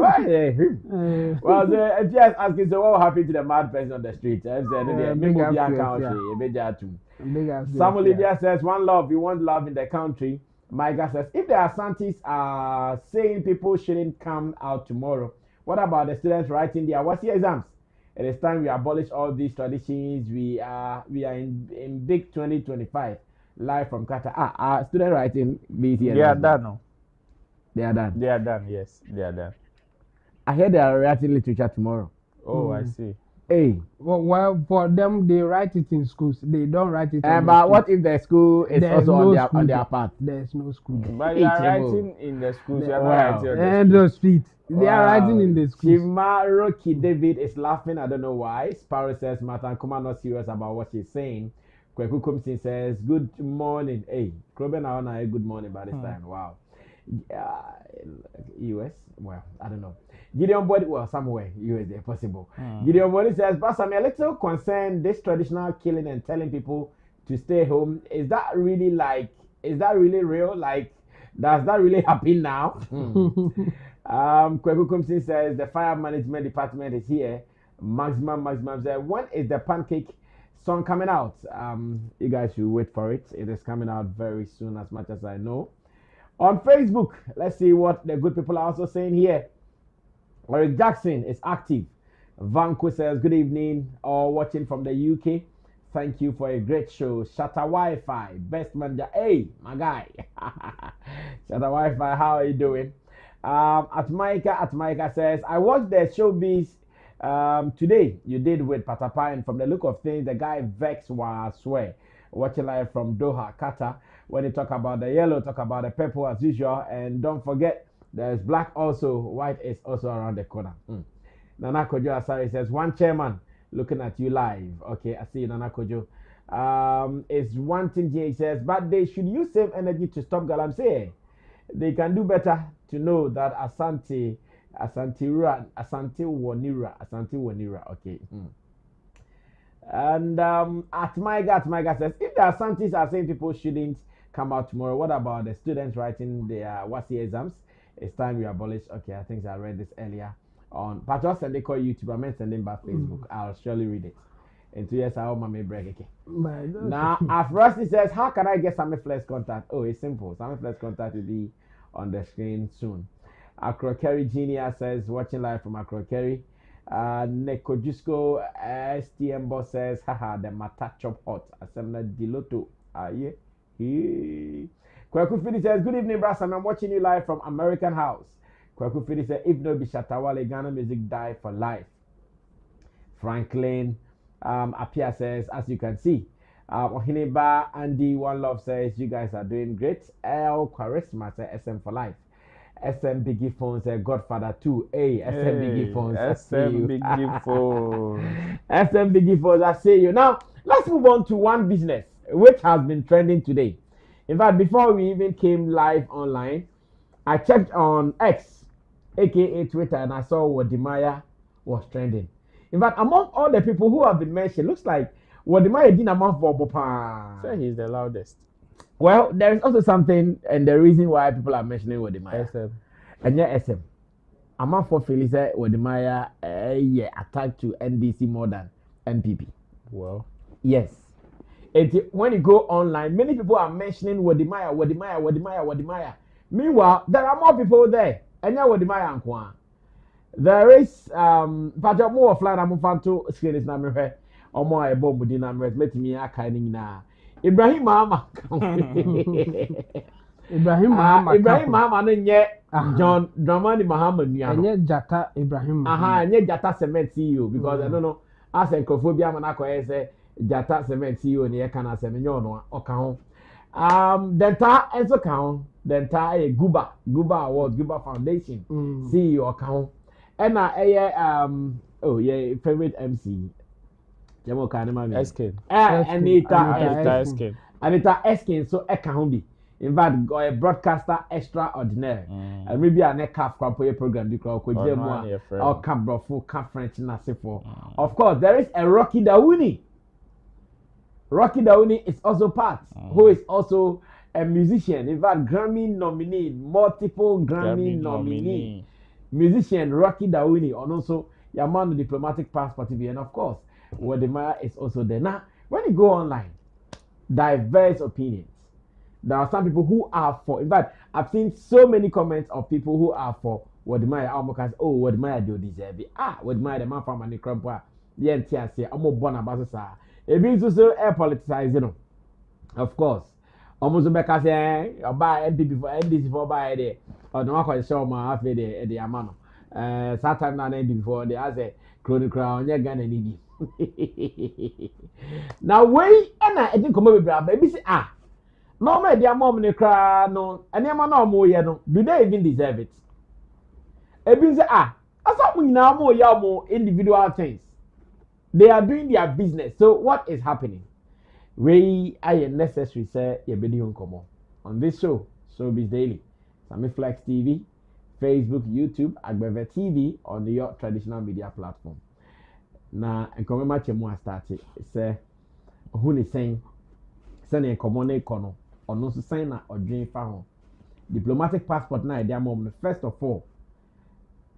S2: Well, Efia is asking, so what happened to the mad person on the street? Samuel Libya says one love, we want love in the country. Micah says, if the Asantis are saying people shouldn't come out tomorrow, what about the students writing their what's your exams? It is time we abolish all these traditions. We are in big 2025 live from Qatar. Student writing BC.
S4: They are done. No?
S2: They are done.
S4: They are done. Yes, they are done.
S2: I hear they are writing literature tomorrow.
S4: Oh, I see.
S2: Hey.
S3: Well, for them, they write it in schools. They don't write it.
S2: But what if the school is also on their part?
S3: There's no school.
S4: But you are writing in the schools. You are not writing on
S3: and the street. They are writing in the schools.
S2: Chimaroki David is laughing. I don't know why. Sparrow says, Matan Kuma not serious about what she's saying. Kweku Kumsin says, good morning. Hey, Kroben Aona, good morning by this time. Wow. US? Well, I don't know. Gideon Body, well, somewhere, USA, possible. Gideon Body says, but I'm a little concerned this traditional killing and telling people to stay home. Is that really real? Like, does that really happen now? Kweku Kumsin says, the fire management department is here. Maximum says, when is the pancake song coming out? You guys should wait for it. It is coming out very soon, as much as I know. On Facebook, let's see what the good people are also saying here. Eric Jackson is active. Vanko says, good evening, all watching from the UK. Thank you for a great show. Shatta Wi-Fi, best manager. Hey, my guy. Shatta Wi-Fi, how are you doing? Atmaika says, I watched the showbiz today. You did with Patapaa, and from the look of things, the guy Vex was swear. Watching live from Doha, Qatar. When you talk about the yellow, talk about the purple as usual. And don't forget, there's black also. White is also around the corner. Nana Kojo Asari says, one chairman looking at you live. Okay, I see you, Nana Kojo. It's one thing he says, but they should use same energy to stop Galamsey. They can do better to know that Asante Wonira. Okay. And Atmaiga says, if the Asantis are saying people shouldn't come out tomorrow, what about the students writing their what's the exams? It's time we abolish. Okay, I think I read this earlier on. But just send they call YouTube. I meant sending back Facebook. I'll surely read it. In 2 years, I hope my may break. Okay. Now, Afrosti says, how can I get Sammy Flex contact? Oh, it's simple. Sammy Flex contact will be on the screen soon. Akrokeri Genius says, watching live from Akrokeri. Neko Jusko STM boss says, haha, the mata chop hot. Asemna Diloto. Yeah. Kweku Fidi says, good evening, Brass. I'm watching you live from American House. Kweku Fidi says, if no be Shatta Wale, Ghana music die for life. Franklin Apia says, as you can see. Ohineba Andy One Love says, you guys are doing great. El Charisma says, SM for life. SM Biggie Phones says, Godfather 2. Hey, SM Biggie Phones.
S4: SM Biggie Phones.
S2: SM Biggie Phones, I see you. Now, let's move on to one business which has been trending today. In fact, before we even came live online, I checked on X, aka Twitter, and I saw Wode was trending. In fact, among all the people who have been mentioned, looks like Wode didn't amount for Bopa.
S4: So he's the loudest.
S2: Well, there is also something, and the reason why people are mentioning Wode
S4: SM.
S2: And yeah, SM. Amount for Philly said Wode attacked to NDC more than NPP.
S4: Well,
S2: yes. When you go online, many people are mentioning Wode. Meanwhile, there are more people there. And yeah, Wode and there is but more offline. I'm fan to screen is number or more a bomb within numbers. Let me a kind now. Ibrahim Mama.
S3: Ibrahim
S2: Mama, and yet John Dramani Muhammad.
S3: And yet Jata Ibrahim.
S2: And yet Jata Cement CEO because I don't know. as encophobia manako say Jata cement CEO ni eka na semenyo no oka ho denta enso ka ho denta Guba Award Guba Foundation CEO oka ho ena oh yeah favorite MC Jamo ka na ma
S4: Eskin
S2: Anita Eskin so eka ho bi in fact a broadcaster extraordinaire and maybe an ECAF program because ko je mo or Cabrofo ka French na sefo of course there is a Rocky Dawuni is also part who is also a musician in fact Grammy nominee multiple Grammy nominee musician Rocky Dawuni and also Yamano diplomatic passport and of course Wode is also there. Now when you go online diverse opinions. There are some people who are for. In fact, I've seen so many comments of people who are for Wodemaya Almokas. Oh, Wodemaya do deserve it. Wodemaya the man from Manikrampa. The NTS. I'm more born about this. It means also air politicizing. Of course. Almost because buy MP before NDC for buy there. Or no one show my half the amano. Saturn and ND before the other chronic crown. You're gonna need it. Now wait, and I didn't come over. Baby say no, my dear mom, no, and your man no more, no. Do they even deserve it? Say, I thought we now more individual things. They are doing their business. So what is happening? We are necessary, say, your video on this show, Showbiz Daily, Sammy Flex TV, Facebook, YouTube, Agbeve TV on your traditional media platform. Now, and come much more started. Say, who is saying, sending a common econo. Or no sign or dream found diplomatic passport na idea mom first of all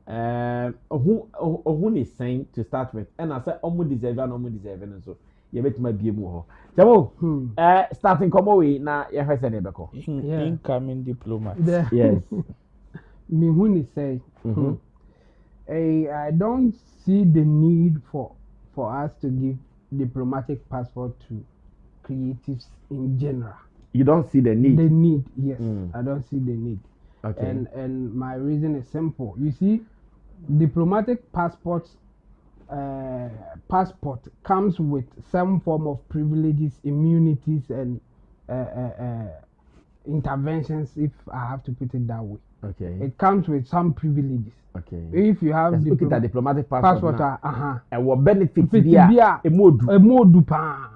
S2: who is saying to start with and I said almost deserve and so you bet my be more jamo starting come away na ya hwese ne beko
S4: incoming diplomat
S2: yes
S3: me who is say I don't see the need for us to give diplomatic passport to creatives in general.
S2: You don't see the need?
S3: The need, yes. I don't see the need.
S2: Okay.
S3: And my reason is simple. You see, diplomatic passport comes with some form of privileges, immunities, and interventions, if I have to put it that way.
S2: Okay.
S3: It comes with some privileges.
S2: Okay.
S3: If you have
S2: diplomatic passport
S3: and
S2: what benefits via a
S3: modu pa.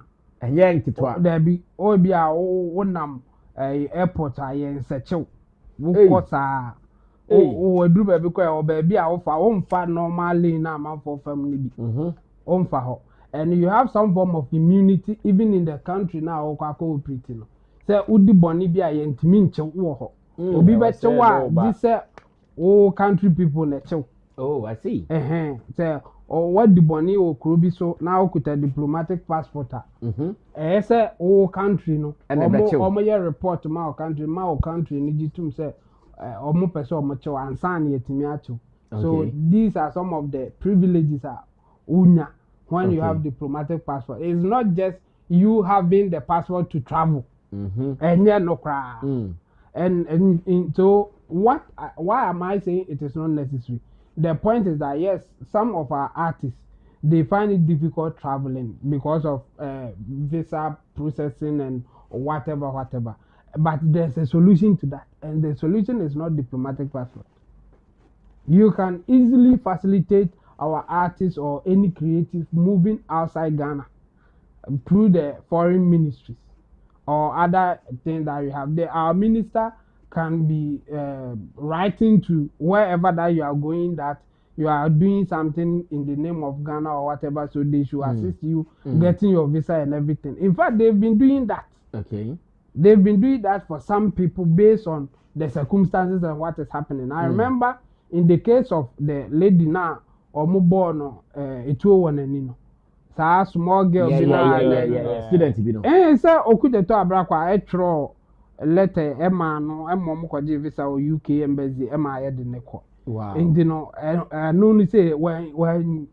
S2: And yank it to
S3: there be wonam airport in search wukota do baby or baby for normally na man for family and you have some form of immunity even in the country now pretty no say udi boni bi ayentimi nche wo ho obi be che wa this country people na che.
S2: Oh, I see.
S3: Say or what the bonny or Krubi so now could a diplomatic passport. Say country no and a report to my country need say or more person mature and sign yet to. So these are some of the privileges when you have diplomatic passport. It's not just you having the passport to travel and yeah no cry. And so why am I saying it is not necessary? The point is that yes, some of our artists they find it difficult traveling because of visa processing and whatever. But there's a solution to that, and the solution is not diplomatic passport. You can easily facilitate our artists or any creative moving outside Ghana through the foreign ministries or other things that you have there. Our minister can be writing to wherever that you are going that you are doing something in the name of Ghana or whatever, so they should assist you getting your visa and everything. In fact, they've been doing that.
S2: Okay.
S3: They've been doing that for some people based on the circumstances and what is happening. I remember in the case of the lady now, Omubono, Etuowanenino. Sa small girl,
S2: student, you know.
S3: Sir, Okudeto Abrakwa, Etro. Letter Emma no Emma kwaje visa o UK embassy Emma ya de neko.
S2: Wow.
S3: And you know no say when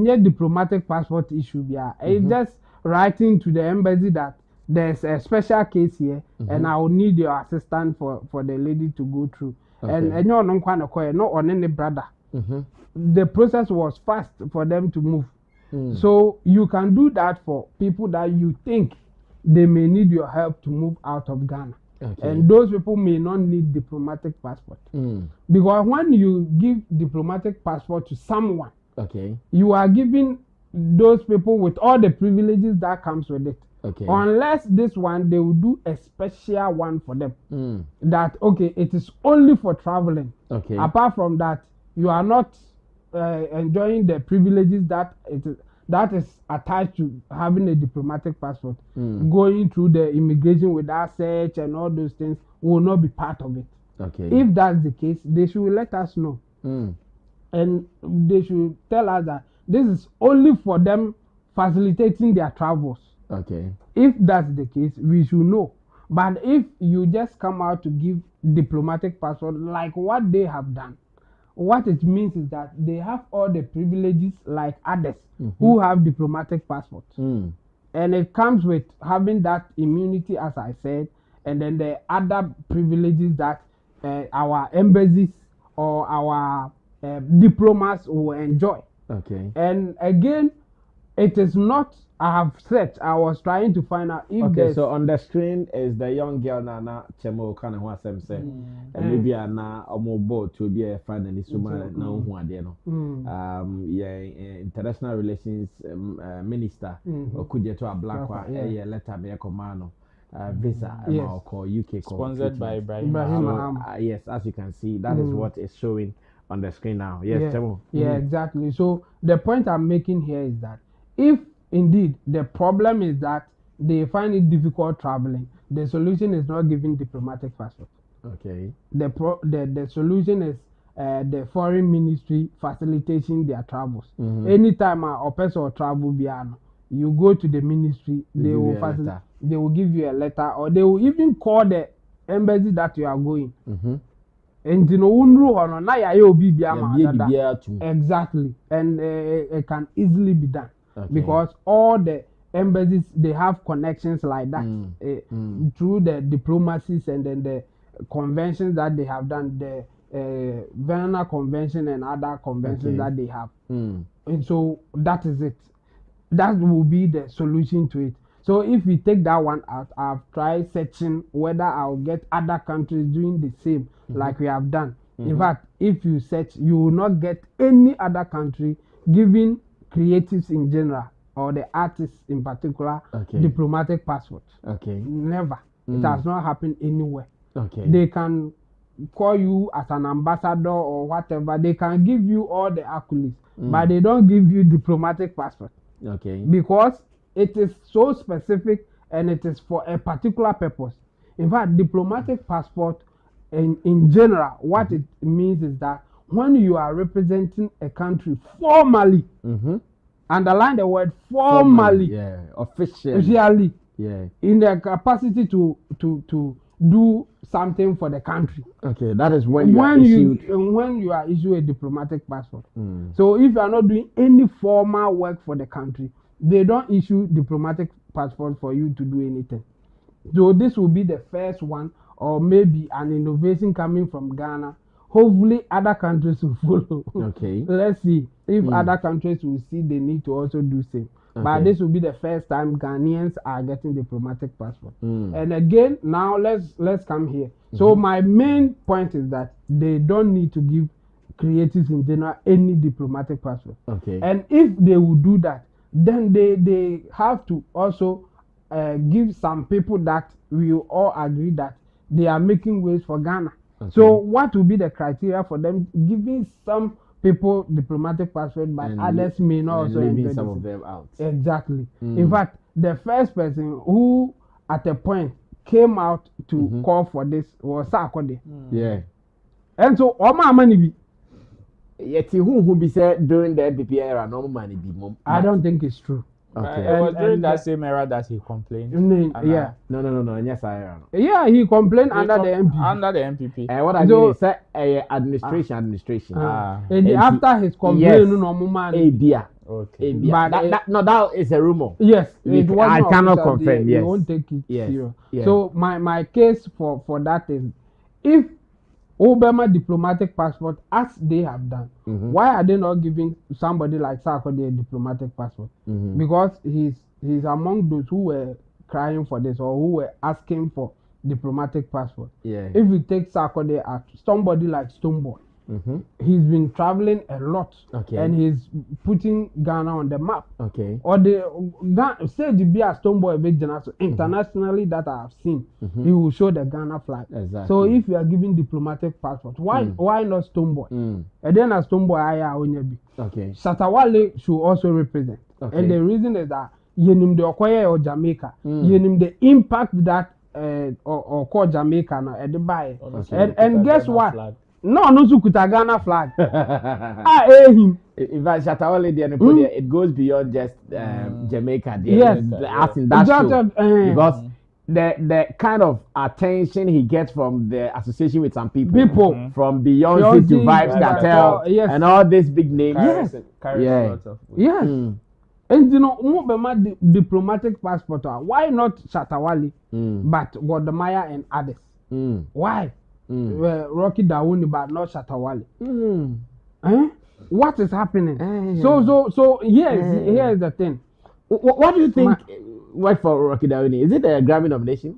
S3: your diplomatic passport issue bia it's just writing to the embassy that there's a special case here and I will need your assistance for the lady to go through. And you no kwa no on any brother. The process was fast for them to move. So you can do that for people that you think they may need your help to move out of Ghana.
S2: Okay.
S3: And those people may not need diplomatic passport. Because when you give diplomatic passport to someone,
S2: okay,
S3: you are giving those people with all the privileges that comes with it.
S2: Okay.
S3: Unless this one, they will do a special one for them. That, okay, it is only for traveling.
S2: Okay.
S3: Apart from that, you are not enjoying the privileges that is attached to having a diplomatic passport. Going through the immigration without search and all those things will not be part of it.
S2: Okay.
S3: If that's the case, they should let us know. And they should tell us that this is only for them facilitating their travels.
S2: Okay.
S3: If that's the case, we should know. But if you just come out to give diplomatic passport like what they have done, what it means is that they have all the privileges like others who have diplomatic passports. And it comes with having that immunity, as I said, and then the other privileges that our embassies or our diplomats will enjoy.
S2: Okay.
S3: And again, it is not, I have said, I was trying to find out if
S2: okay, so on the screen is the young girl Nana Chemo kind of what I'm saying. And maybe na boat to be a fan and isuma na who are there no. International relations minister or could you to a black one letter me a command visa call UK
S4: sponsored by Ibrahim.
S2: Yes, as you can see, that is what is showing on the screen now. Yes, Chemo.
S3: Yeah, exactly. So the point I'm making here is that if indeed the problem is that they find it difficult traveling, the solution is not giving diplomatic passport.
S2: Okay.
S3: The solution is the foreign ministry facilitating their travels. Anytime a person travel beyond, you go to the ministry, they will give you a letter, or they will even call the embassy that you are going. And you know, exactly, and it can easily be done. Okay. Because all the embassies, they have connections like that through the diplomacies and then the conventions that they have done, the Vienna Convention and other conventions that they have. And so that is it. That will be the solution to it. So if we take that one out, I've tried searching whether I'll get other countries doing the same like we have done. In fact, if you search, you will not get any other country giving creatives in general or the artists in particular diplomatic passports. Okay. Never. It has not happened anywhere. Okay. They can call you as an ambassador or whatever. They can give you all the accolades, but they don't give you diplomatic passport. Okay. Because it is so specific and it is for a particular purpose. In fact, diplomatic passport in general, what it means is that when you are representing a country formally, underline the word formally, officially, in the capacity to do something for the country.
S2: Okay, that is when you
S3: are issued a diplomatic passport. So if you are not doing any formal work for the country, they don't issue diplomatic passport for you to do anything. So this will be the first one, or maybe an innovation coming from Ghana. Hopefully other countries will follow. Okay. Let's see if other countries will see the need to also do same. Okay. But this will be the first time Ghanaians are getting diplomatic passport. And again, now let's come here. So my main point is that they don't need to give creatives in general any diplomatic passport. Okay. And if they would do that, then they have to also give some people that we all agree that they are making ways for Ghana. Okay. So what will be the criteria for them giving some people diplomatic passport, but others may not also
S2: leaving some of them out?
S3: Exactly. In fact, the first person who at a point came out to call for this was Sarkodie. Yeah. And so all my money be.
S2: Yet who be said during the NPP era, no money be mom.
S3: I don't think it's true.
S4: Okay. It was during that same era that he complained.
S3: Yeah.
S2: No. Yes, I am.
S3: Yeah, he complained under the MPP.
S4: Under the MPP.
S2: What I mean is administration.
S3: After his complaint, no money.
S2: Okay. But that is a rumor.
S3: Yes, it was.
S2: I cannot confirm.
S3: You won't take it serious. So my case for that is, if Obama diplomatic passport as they have done. Why are they not giving somebody like Sarkodie a diplomatic passport? Because he's among those who were crying for this or who were asking for diplomatic passport.
S2: Yeah.
S3: If you take Sarkodie out, somebody like Stonebwoy, he's been traveling a lot, and he's putting Ghana on the map.
S2: Okay.
S3: Or the say the be a Stonebwoy big internationally that I have seen, he will show the Ghana flag.
S2: Exactly.
S3: So if you are giving diplomatic passport, why not Stonebwoy? And then a Stonebwoy I onyebi.
S2: Okay.
S3: Shatta Wale should also represent.
S2: Okay.
S3: And the reason is that yenim the Okoye or Jamaica, yenim the impact that or call Jamaica now at the buy. And guess what?
S4: Flag.
S3: No sukuta Ghana flag. Him.
S2: In fact, Shatta Wale there, it goes beyond just Jamaica. There.
S3: Yes.
S2: As in that show. Because the kind of attention he gets from the association with some people. From Beyonce to Vibes Cartel and all these big names.
S4: Carries a lot of weight.
S3: Yes. And you know, Mubema diplomatic passport. Why not Shatta Wale, but Wodemaya and others? Why? Rocky Dawuni, but not Shatta Wale. What is happening? So here's the thing.
S2: What do you think worked for Rocky Dawuni? Is it a Grammy nomination?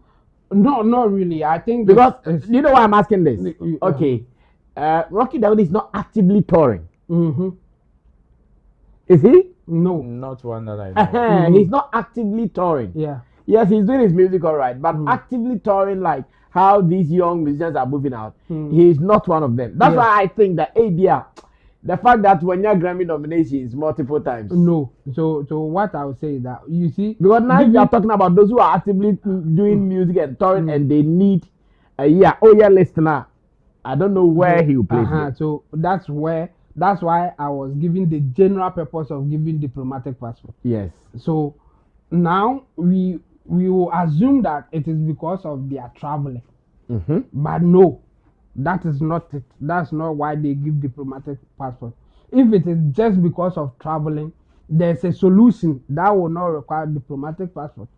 S3: No, not really. I think
S2: because you know why I'm asking this. Okay, Rocky Dawuni is not actively touring. Is he?
S3: No,
S4: not one that I know.
S2: He's not actively touring.
S3: Yeah.
S2: Yes, he's doing his music all right, but actively touring like how these young musicians are moving out, he's not one of them. That's why I think that the fact that when you're Grammy nominations multiple times.
S3: No. So what I would say is that you see,
S2: because now you are talking about those who are actively doing music and touring and they need a year. Oh yeah, listener. I don't know where he will play.
S3: So that's why I was giving the general purpose of giving diplomatic passport.
S2: Yes.
S3: So now we will assume that it is because of their traveling. But no, that is not it. That's not why they give diplomatic passport. If it is just because of traveling, there's a solution that will not require diplomatic passport.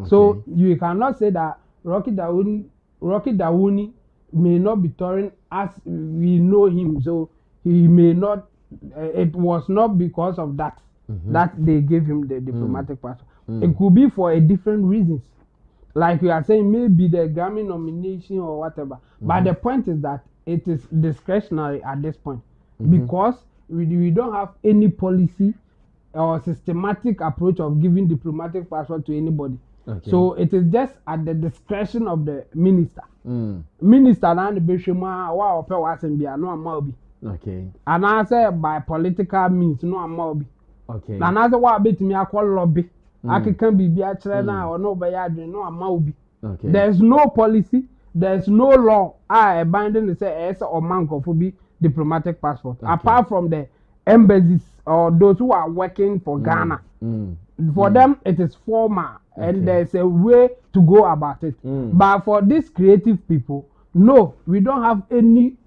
S3: So you cannot say that Rocky Dawuni may not be touring as we know him. So he may not. It was not because of that that they gave him the diplomatic passport. It could be for a different reasons. Like you are saying, maybe the Grammy nomination or whatever. But the point is that it is discretionary at this point because we don't have any policy or systematic approach of giving diplomatic passport to anybody. So it is just at the discretion of the minister. Minister and the bishop wa ope wa sembia no amaobi. And I say by political means no amaobi. And I say wa betimi akọ lobby. Can be or no no amount. There's no policy, there's no law binding to say or man for be diplomatic passport apart from the embassies or those who are working for Ghana. For them it is formal and there's a way to go about it. But for these creative people, no, we don't have any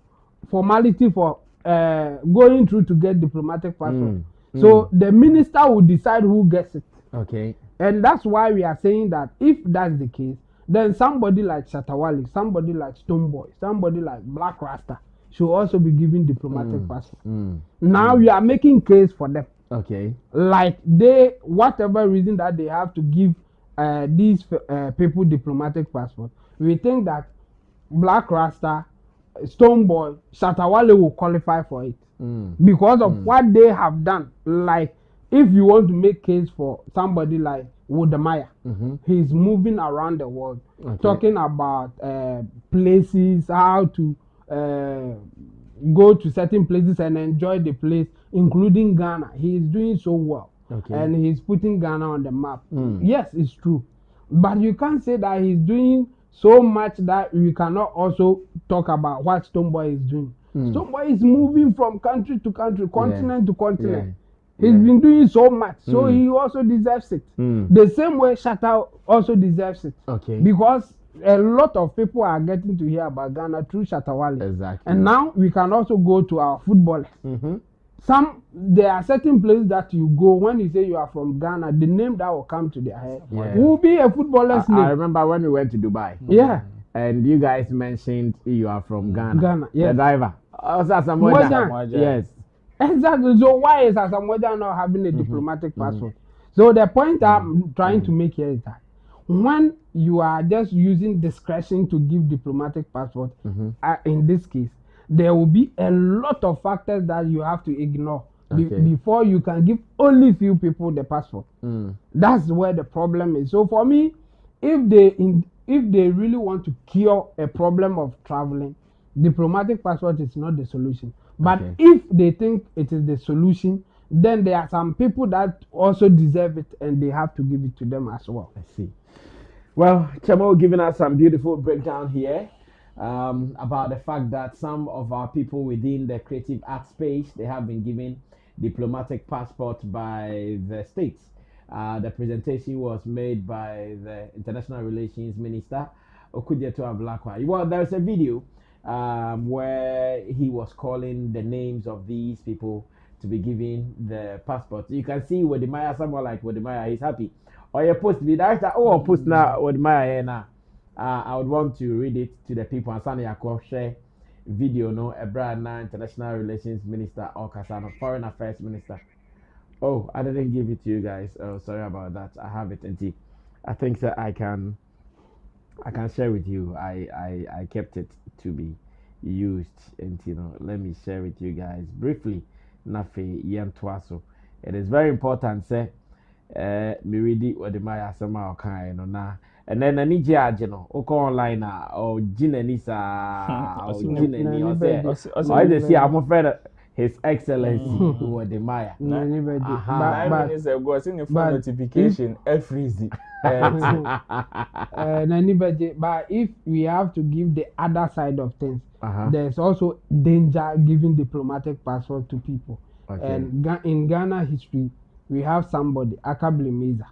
S3: formality for going through to get diplomatic passport. So the minister will decide who gets it. And that's why we are saying that if that's the case, then somebody like Shatta Wale, somebody like Stonebwoy, somebody like Black Rasta should also be given diplomatic passport. Now we are making case for them. Like they, whatever reason that they have to give these people diplomatic passport, we think that Black Rasta, Stonebwoy, Shatta Wale will qualify for it because of what they have done. Like if you want to make case for somebody like Wodemaya, he's moving around the world, talking about places, how to go to certain places and enjoy the place, including Ghana. He is doing so well, and he's putting Ghana on the map. Yes, it's true, but you can't say that he's doing so much that we cannot also talk about what Stonebwoy is doing. Stonebwoy is moving from country to country, continent to continent. He's been doing so much, so he also deserves it. The same way Shatta also deserves it. Because a lot of people are getting to hear about Ghana through Shatta Wale. And now we can also go to our footballers. There are certain places that you go when you say you are from Ghana, the name that will come to their head will be a footballer's name.
S2: I remember when we went to Dubai. And you guys mentioned you are from Ghana.
S3: Ghana, yes.
S2: The driver. Also, Samoja. Yes.
S3: Exactly. So why is Asamoah not having a diplomatic passport? So the point I'm trying to make here is that when you are just using discretion to give diplomatic passport, in this case, there will be a lot of factors that you have to ignore before you can give only few people the passport. That's where the problem is. So for me, if they really want to cure a problem of traveling, diplomatic passport is not the solution. But if they think it is the solution, then there are some people that also deserve it and they have to give it to them as well.
S2: I see. Well, Chemo giving us some beautiful breakdown here about the fact that some of our people within the creative art space, they have been given diplomatic passport by the states. The presentation was made by the International Relations Minister, Okudjeto Ablakwa. Well, there's a video where he was calling the names of these people to be given the passport. You can see Wodemaya, someone like Wodemaya, he's happy. Or you post the director, post now Wodemaya here now. I would want to read it to the people and Sani share video, no, a brand now International Relations Minister or Kasano, Foreign Affairs Minister. Oh, I didn't give it to you guys. Oh, sorry about that. I have it, and I think that I can share with you. I kept it to be used, and let me share with you guys briefly. Nafe yem twaso. It is very important. Say, me read it what the Maya sama okay no na. And then any judge oko online or jinenisa or jineni or say, I just see I'm afraid. His Excellency Wode Maya.
S4: 9 minutes ago, I seen a phone notification every
S3: but if we have to give the other side of things, there's also danger giving diplomatic passport to people. And in Ghana history, we have somebody, Akabli Meza.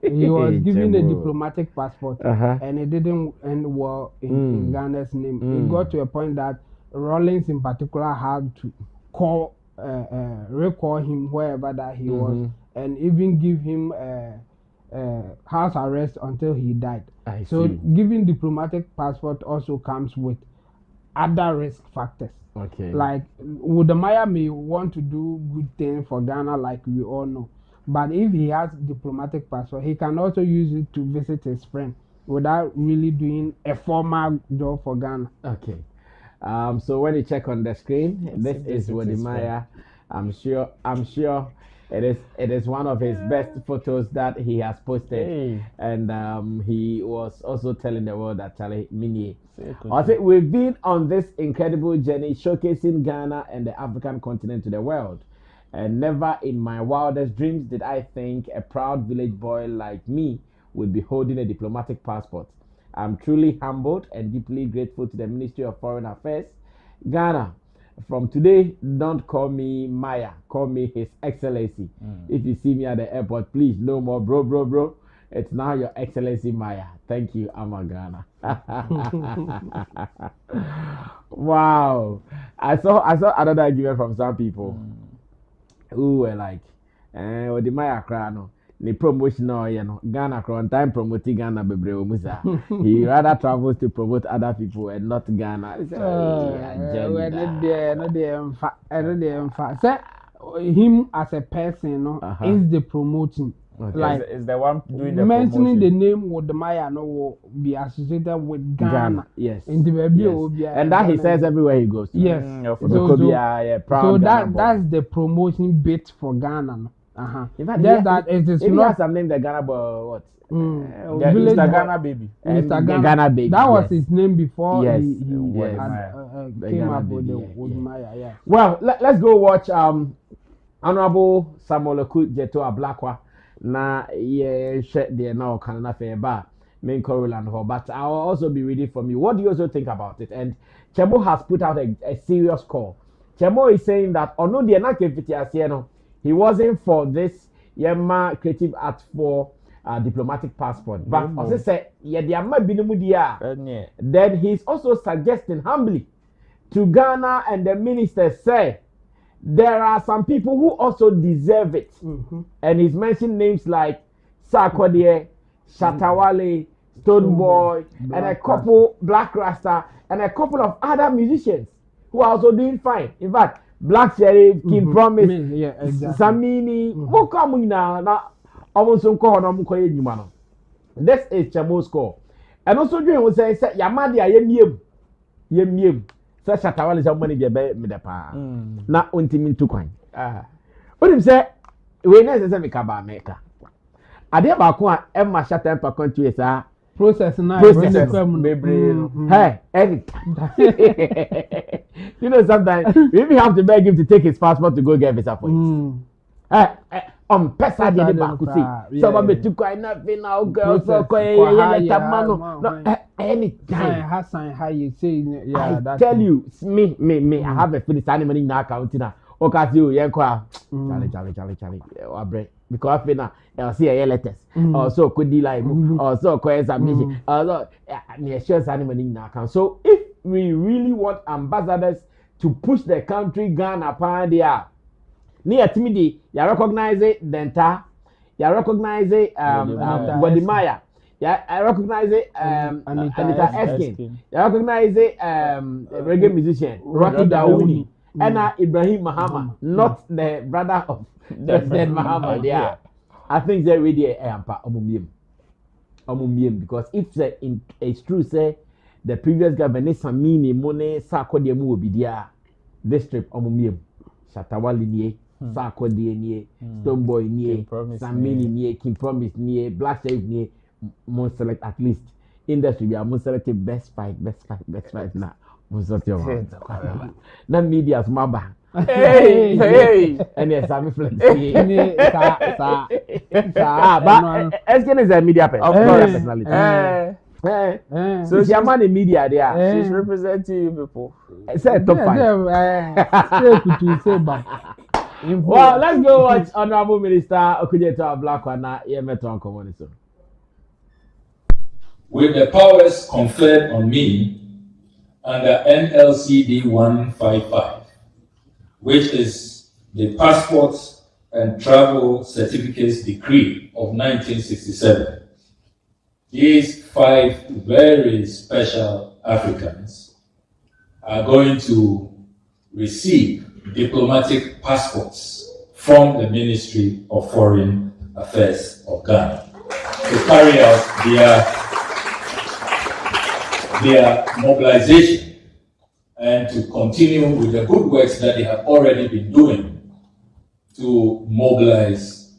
S3: He was given a diplomatic passport and it didn't end well in Ghana's name. It got to a point that Rawlings in particular had to recall him wherever that he was and even give him house arrest until he died. So giving diplomatic passport also comes with other risk factors. Like Wodemaya may want to do good things for Ghana, like we all know, but if he has diplomatic passport, he can also use it to visit his friend without really doing a formal job for Ghana.
S2: So when you check on the screen, this is Wodemaya. I'm sure it is one of his best photos that he has posted. And he was also telling the world that Charlie Mini. I think we've been on this incredible journey showcasing Ghana and the African continent to the world. And never in my wildest dreams did I think a proud village boy like me would be holding a diplomatic passport. I'm truly humbled and deeply grateful to the Ministry of Foreign Affairs. Ghana, from today, don't call me Maya. Call me His Excellency. If you see me at the airport, please, no more bro. It's now Your Excellency Maya. Thank you, Ama Ghana. Wow. I saw another argument from some people who were like, what the Maya crano. The promotion Ghana on time promoting Ghana bebre musa. He rather travels to promote other people and not Ghana.
S3: Him as a person is the promoting.
S4: Like is the one doing the
S3: mentioning
S4: promotion.
S3: the name Wodemaya will be associated with Ghana.
S2: Yes.
S3: In the baby,
S2: and that he says everywhere he goes.
S3: Yes.
S2: So
S3: that's the promotion bit for Ghana.
S2: In fact,
S3: that it is not
S2: has some name the Ghana boy what?
S4: Mr. Ghana baby.
S3: Mr.
S2: Ghana baby.
S3: That was his name before he came up with the Wodemaya. Yeah.
S2: Well, let's go watch Honorable Samuel Okudjeto Ablakwa. Na share there now can na ba main Roland ho, but I'll also be reading from you. What do you also think about it? And Chemo has put out a serious call. Chemo is saying that no the na no, he wasn't for this Yema creative art for diplomatic passport. But also say then he's also suggesting humbly to Ghana and the minister say there are some people who also deserve it. And he's mentioned names like Sarkodie, Shatta, Wale, Stone Boy, and a couple Black Rasta, and a couple of other musicians who are also doing fine. In fact, Black Sheriff, King Promise, Sammy, who come now, almost so called on this is Chamo's call. And also, during was say, Yamadia, yem, such a towel is how money be me the pa. Not untimin to coin. What him say, we necessarily kaba maker. I did about one Emma Shatta per country, sir.
S3: Process now.
S2: Hey, you know, sometimes we even have to beg him to take his passport to go get visa for it. Pesa de ba ku see. So ba betu kwa na fi na girl so ko ye tamano. No, anytime.
S3: Hassan, how you say?
S2: Yeah, I tell you, me. I have a feeling standing money na account na. O ka see o yen kwa. Charlie. Obre. Because I feel na I see a letters. Also could be like also ko examination. Also me sure standing money na account. So if we really want ambassadors to push the country Ghana upon there. Near Timidi, you recognize it, Denta, you recognize it, Wadimaya, I recognize it, Anita Eskin, you recognize it, reggae musician, Rocky Daouni, Anna Ibrahim Mahama, not the brother of President Mahama. Yeah, I think they're really a omumiem because if it's true, say the previous governor Sammy Mone Sako de Mu be there, this trip omumiem, Shatawali Sako nie, Stone Boy nie, Sammy nie, King Promise nie, Black Sheriff nie, most select at least industry we are most selected best fight now. Most of your na media smaba. Hey, and yes, Sammy Flexi. But Esken is a media personality. So she's man in media there.
S4: She's representing you people.
S2: Say top 5. Well, let's go watch Honorable Minister Okujeto Blackwana Yemeton Community.
S7: With the powers conferred on me under NLCD 155, which is the Passports and Travel Certificates Decree of 1967, these 5 very special Africans are going to receive diplomatic passports from the Ministry of Foreign Affairs of Ghana to carry out their mobilization and to continue with the good works that they have already been doing to mobilize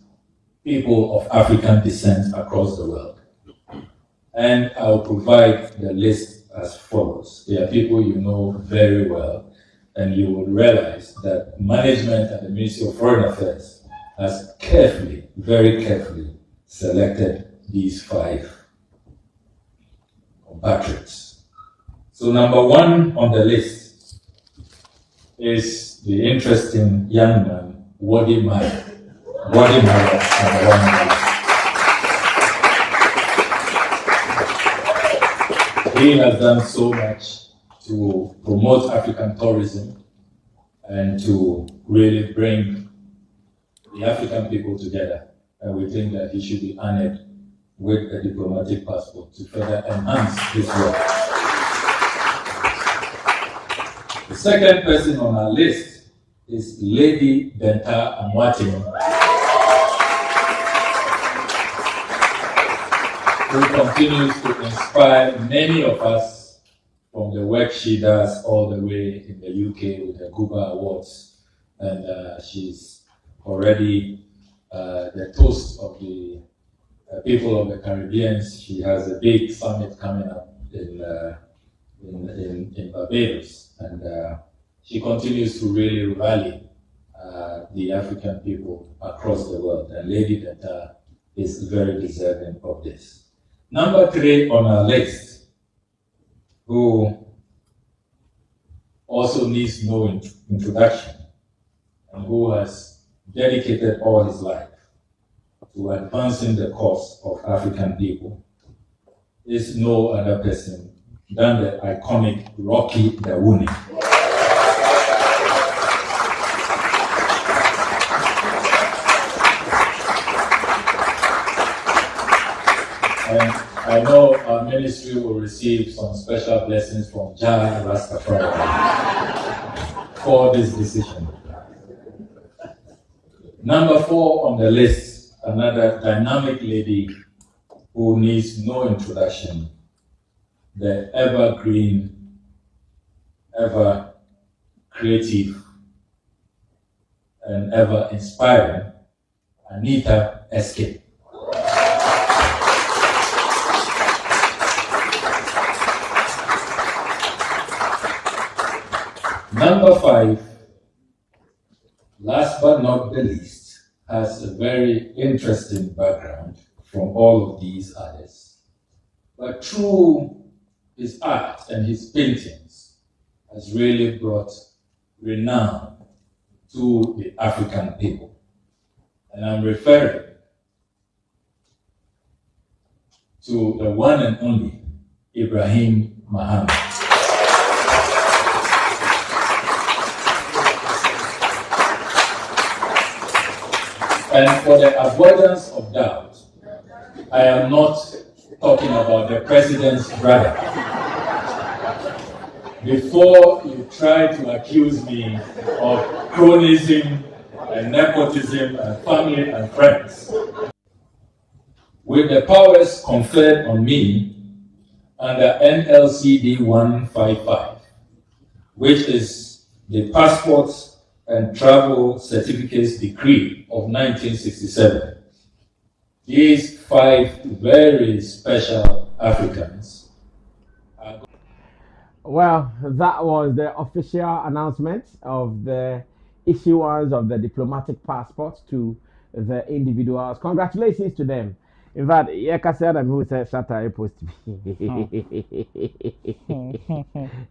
S7: people of African descent across the world. And I'll provide the list as follows. They are people you know very well, and you will realize that management at the Ministry of Foreign Affairs has carefully, very carefully selected these 5 compatriots. So number 1 on the list is the interesting young man, Wode Maya. Wode Maya, number 1 on the list. He has done so much to promote African tourism and to really bring the African people together. And we think that he should be honored with a diplomatic passport to further enhance his work. The second person on our list is Lady Denta Amwatim, who continues to inspire many of us from the work she does all the way in the UK with the Guba Awards. And she's already the toast of the people of the Caribbean. She has a big summit coming up in Barbados. And she continues to really rally the African people across the world. And Lady Denta is very deserving of this. Number 3 on our list, who also needs no introduction and who has dedicated all his life to advancing the cause of African people, is no other person than the iconic Rocky Daouni. And I know our ministry will receive some special blessings from Jah Rastafari for this decision. Number 4 on the list, another dynamic lady who needs no introduction, the evergreen, ever creative, and ever inspiring Anita SK. Number 5, last but not the least, has a very interesting background from all of these others. But through his art and his paintings has really brought renown to the African people. And I'm referring to the one and only Ibrahim Muhammad. And for the avoidance of doubt, I am not talking about the president's brother. Before you try to accuse me of cronyism and nepotism and family and friends, with the powers conferred on me under NLCD 155, which is the Passports and Travel Certificates Decree of 1967, these 5 very special Africans.
S2: Well, that was the official announcement of the issuance of the diplomatic passports to the individuals. Congratulations to them. In fact, I'm who said Shatta supposed to be.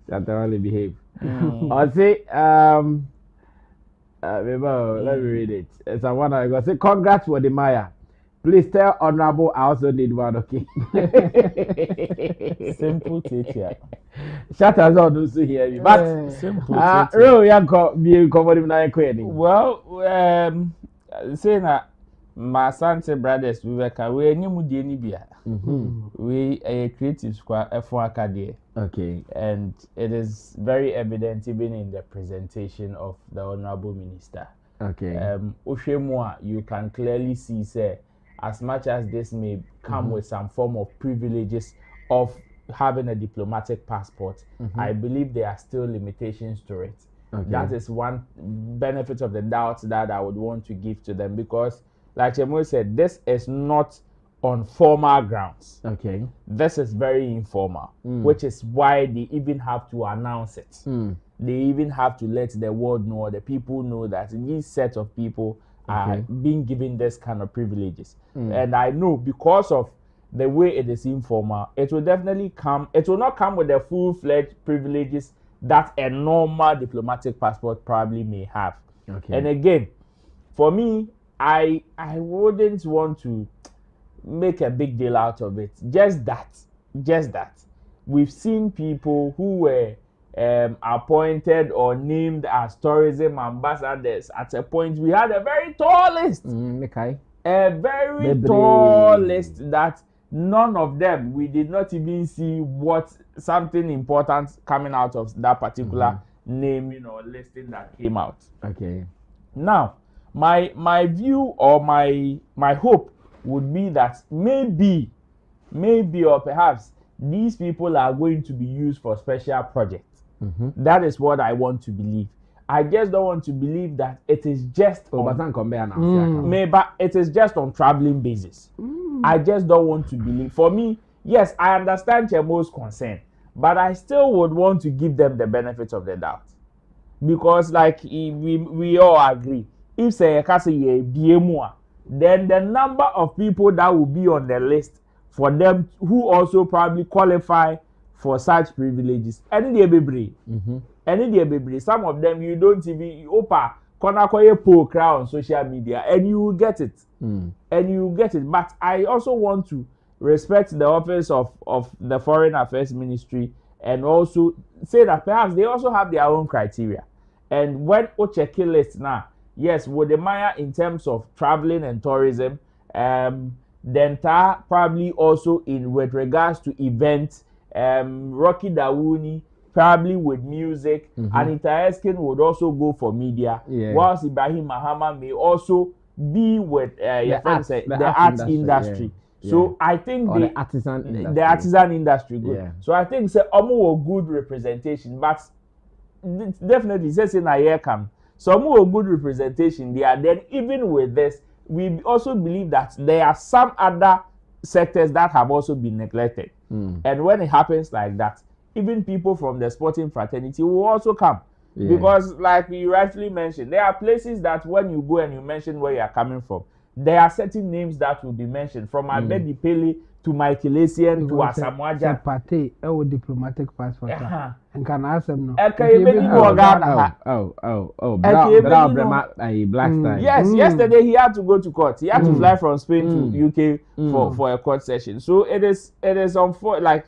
S2: Shatta only behave. I'll say, let me read it. It's a one I go say, congrats for the Maya. Please tell Honorable I also need one, okay?
S4: Simple teacher.
S2: Shatta is all also hear me. But
S4: simple well, saying that my Sante brothers, we were new Mudienibia. We a creative squad F1 Academy.
S2: Okay.
S4: And it is very evident even in the presentation of the Honorable Minister.
S2: Okay.
S4: Oshemwa, you can clearly see, say, as much as this may come with some form of privileges of having a diplomatic passport, I believe there are still limitations to it. Okay. That is one benefit of the doubt that I would want to give to them, because, like Chemo said, this is not on formal grounds.
S2: Okay.
S4: This is very informal, which is why they even have to announce it. They even have to let the world know, the people know that these set of people are being given this kind of privileges. And I know because of the way it is informal, it will definitely come, it will not come with the full-fledged privileges that a normal diplomatic passport probably may have.
S2: Okay.
S4: And again, for me, I wouldn't want to make a big deal out of it. Just that. We've seen people who were appointed or named as tourism ambassadors. At a point, we had a very tall list. A very tall list that none of them, we did not even see what something important coming out of that particular name, listing that came out.
S2: Okay.
S4: Now, my view or my hope would be that maybe or perhaps these people are going to be used for special projects. That is what I want to believe. I just don't want to believe that it is just maybe it is just on traveling basis. I just don't want to believe. For me, yes, I understand Chemo's concern, but I still would want to give them the benefit of the doubt, because like we all agree, if say then the number of people that will be on the list for them who also probably qualify for such privileges, some of them you don't even poll crowd on social media and you will get it. But I also want to respect the office of the Foreign Affairs Ministry and also say that perhaps they also have their own criteria. And when we check list now, yes, Wode Maya in terms of traveling and tourism, then probably also in with regards to events, Rocky Dawuni probably with music, Anita Eskin would also go for media, whilst Ibrahim Mahama may also be with the art industry. So I think
S2: the artisan
S4: industry good. So I think say a good representation, but definitely say in a year come. So good representation there. Then even with this, we also believe that there are some other sectors that have also been neglected. And when it happens like that, even people from the sporting fraternity will also come. Because like you rightly mentioned, there are places that when you go and you mention where you are coming from, there are certain names that will be mentioned, from Abedi Pele to Michael Essien to Asamoah
S3: Pate, diplomatic passport. And can ask them no.
S2: Black Star.
S4: Yes, yesterday he had to go to court. He had to fly from Spain to UK for a court session. So it is unfortunate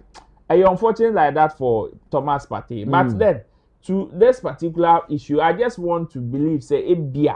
S4: like that for Thomas Pate. But then to this particular issue, I just want to believe say it be.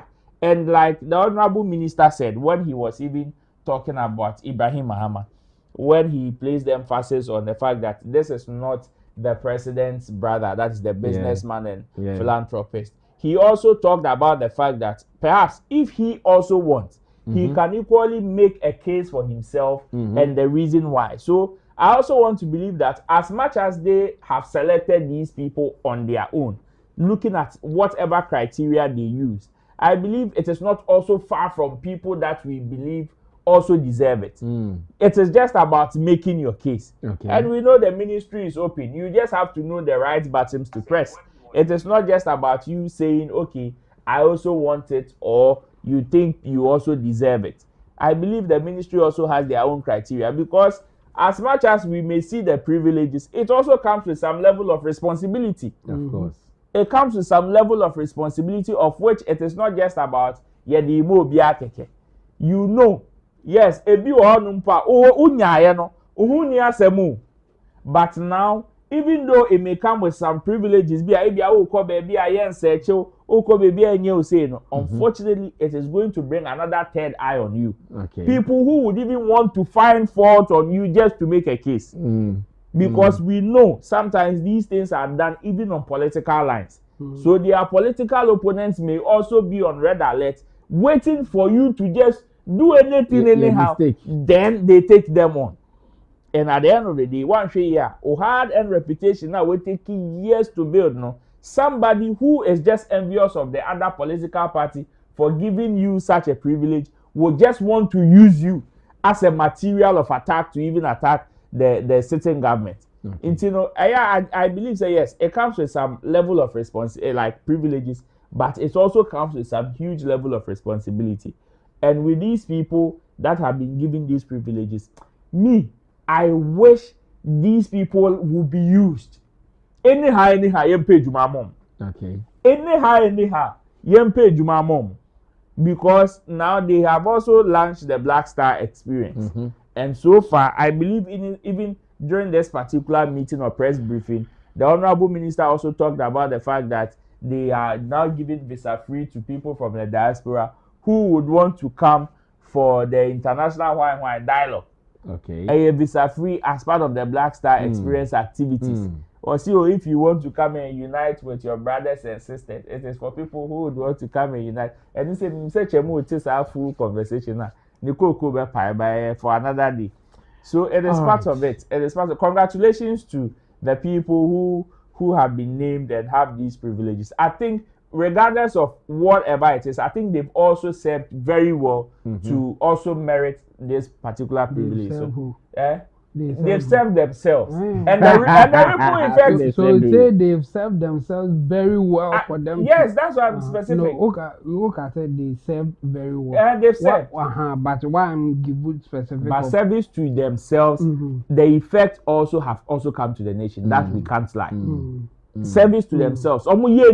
S4: And like the Honorable Minister said when he was even talking about Ibrahim Mahama, when he placed the emphasis on the fact that this is not the president's brother, that is the businessman and philanthropist. He also talked about the fact that perhaps if he also wants, he can equally make a case for himself and the reason why. So I also want to believe that as much as they have selected these people on their own, looking at whatever criteria they use, I believe it is not also far from people that we believe also deserve it. It is just about making your case. And we know the ministry is open. You just have to know the right buttons to press. It is not just about you saying, okay, I also want it, or you think you also deserve it. I believe the ministry also has their own criteria, because as much as we may see the privileges, it also comes with some level of responsibility.
S2: Of course.
S4: It comes with some level of responsibility, of which it is not just about you know, yes, but now, even though it may come with some privileges, unfortunately, it is going to bring another third eye on you. People who would even want to find fault on you just to make a case. Because we know sometimes these things are done even on political lines. So their political opponents may also be on red alert, waiting for you to just do anything anyhow. Then they take them on. And at the end of the day, one year, hard and reputation now will take years to build. No, somebody who is just envious of the other political party for giving you such a privilege will just want to use you as a material of attack to even attack the sitting government. You know, I believe say yes, it comes with some level of like privileges, but it also comes with some huge level of responsibility. And with these people that have been given these privileges, I wish these people would be used. Anyhow, you pay Juma mom. Anyhow, you pay Juma mom. Because now they have also launched the Black Star experience. And so far, I believe even during this particular meeting or press briefing, the Honorable Minister also talked about the fact that they are now giving visa free to people from the diaspora who would want to come for the international Wine dialogue. A visa free as part of the Black Star experience activities. Or see, if you want to come and unite with your brothers and sisters, it is for people who would want to come and unite. And this is such a full conversation now. For another day. So it is part of it. It is part of. Congratulations to the people who have been named and have these privileges. I think regardless of whatever it is, I think they've also served very well to also merit this particular privilege. They've served themselves. And the ripple effect.
S3: So say they've served themselves very well for them.
S4: Yes, that's why I'm specific.
S3: Look, I said they served very well.
S4: They've served.
S3: But why I'm giving specific?
S4: But service to themselves, the effect also have come to the nation. That we can't lie. Service to themselves. And we all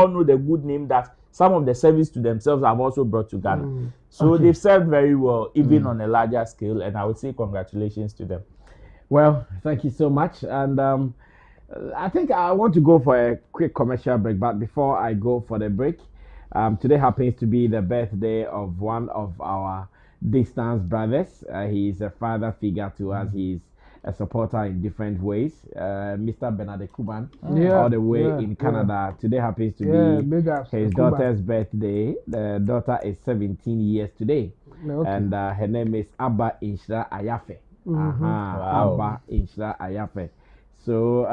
S4: know the good name that some of the service to themselves have also brought to Ghana. So they've served very well, even on a larger scale, and I would say congratulations to them.
S2: Well, thank you so much. And I think I want to go for a quick commercial break, but before I go for the break, Today happens to be the birthday of one of our distance brothers. He is a father figure to us. He's a supporter in different ways. Mr. Bernard Kuban, all the way in Canada. Today happens to be his daughter's birthday. The daughter is 17 years today. And her name is Abba Inshra Ayafe. Abba Inshra Ayafe. So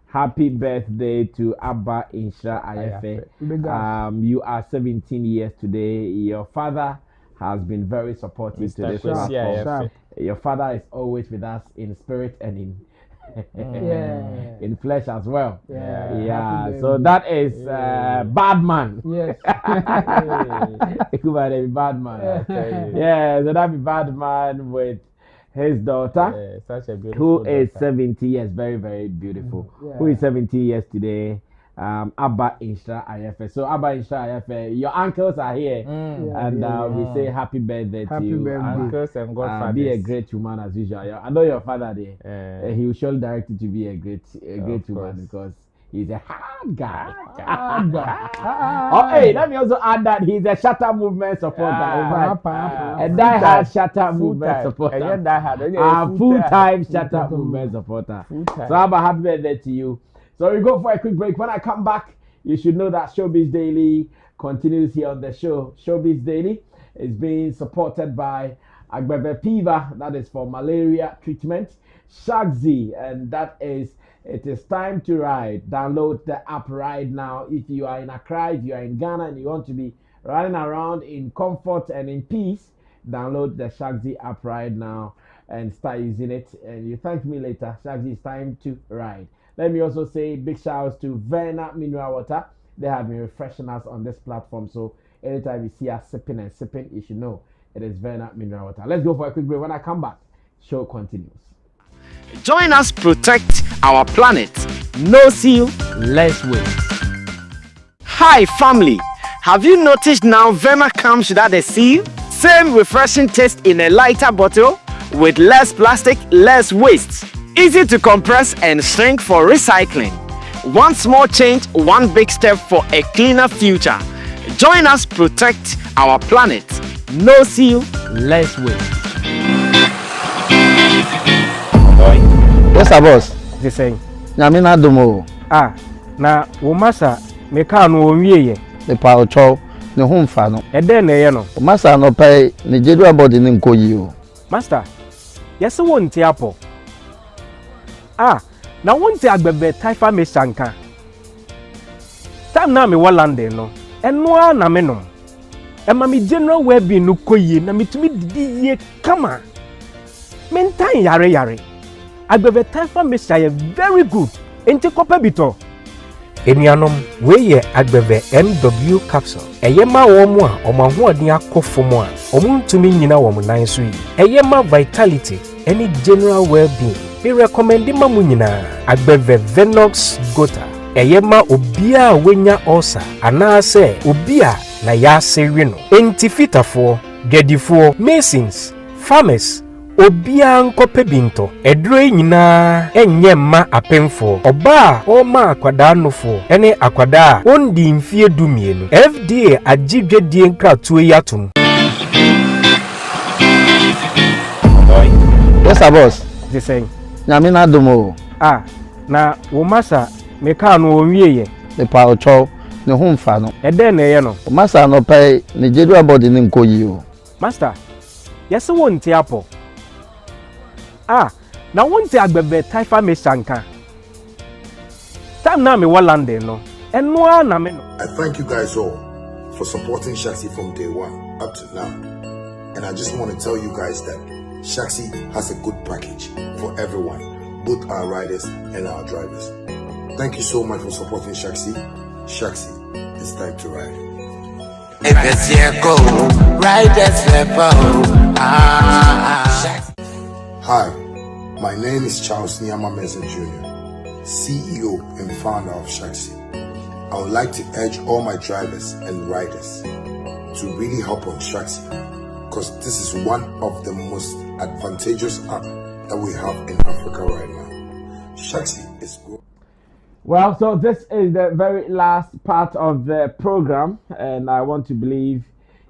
S2: happy birthday to Abba Inshra Ayafe. You are 17 years today. Your father has been very supportive to this platform. Your father is always with us in spirit and in flesh as well. So that is bad man.
S3: Yes.
S2: It could be bad man. So that be bad man with his daughter,
S4: such a beautiful
S2: who
S4: daughter.
S2: is 70 years, very, very beautiful. Who is 70 years today. Abba Inshra Ayafe. So Abba Inshra Ayafe, your uncles are here, and we say happy birthday to you.
S4: Uncles and godfathers.
S2: Be a great woman as usual. I know your father there. He will surely direct you to be a great woman because he's a hard guy. Hey, let me also add that he's a Shatta movement supporter. A die-hard Shatta movement supporter. Full-time Shatta movement supporter. So Abba, happy birthday to you. So we go for a quick break. When I come back, you should know that Showbiz Daily continues here on the show. Showbiz Daily is being supported by Agbebe Piva, that is for malaria treatment. Shaxi, and that is, it is time to ride. Download the app right now. If you are in Accra, if you are in Ghana, and you want to be riding around in comfort and in peace, download the Shaxi app right now and start using it. And you thank me later. Shaxi, it's time to ride. Let me also say big shout outs to Verna Mineral Water. They have been refreshing us on this platform. So anytime you see us sipping and sipping, you should know it is Verna Mineral Water. Let's go for a quick break. When I come back, show continues.
S8: Join us protect our planet. No seal, less waste. Hi family, have you noticed now Verna comes without a seal? Same refreshing taste in a lighter bottle with less plastic, less waste. Easy to compress and shrink for recycling. One small change, one big step for a cleaner future. Join us protect our planet. No seal, less waste.
S9: Yes, boss.
S3: The same.
S9: Nyamina domo.
S3: Na wo masa me ka no onwie ye.
S9: The power chow, ne ho mfa no.
S3: E den na ye no.
S9: Masa no pay Nigeria body ne nkoyi o.
S3: Master. Yes wo nti apo. Na wonte Agbebe Taifa me sanka. Time na me Walande no. Eno na me no. E ma me general well-being no koyi na me tumi didi ye kama. Mentan yare. Agbebe Taifa me say very good. Enti kopa bito.
S10: Enianom we ye Agbebe MW capsule. Eye ma wo mu a omahoodin akofo mu a omuntumi nyina wo nan so yi. Eye ma vitality any general well-being. We recommend ma mu nyina Agbebe Venox Gota. Eye ma obia wenya ulcer anase obia na ya sewe no. Enti fitafo, gedifo, masons, farmers obia nkope binto eduro nyina enye ma apemfo oba o ma akwada nofo ene akwada ondi mfie dumienu FDA agidwedie nkratuo yatum.
S9: Yes, boss.
S3: The same.
S9: Nyamina domo.
S3: Na wo masa me ka no onwie ye.
S9: The power chow, ne ho mfa no.
S3: E den na ye no.
S9: Masa no pay Nigeria body ne nkoyi o.
S3: Master. Yes wo nti apo. Na wonte Agbebe Taifa me sanka. Time na me Walande no. Eno na me no.
S1: I thank you guys all for supporting Shaxi from day one up to now. And I just want to tell you guys that Shaxi has a good package for everyone, both our riders and our drivers. Thank you so much for supporting Shaxi. Shaxi, it's time to ride. Hi, my name is Charles Nyama Meza Jr., CEO and founder of Shaxi. I would like to urge all my drivers and riders to really help on Shaxi, because this is one of the most advantageous app that we have in Africa right now. Shaxi is good.
S2: Well, so this is the very last part of the program, and I want to believe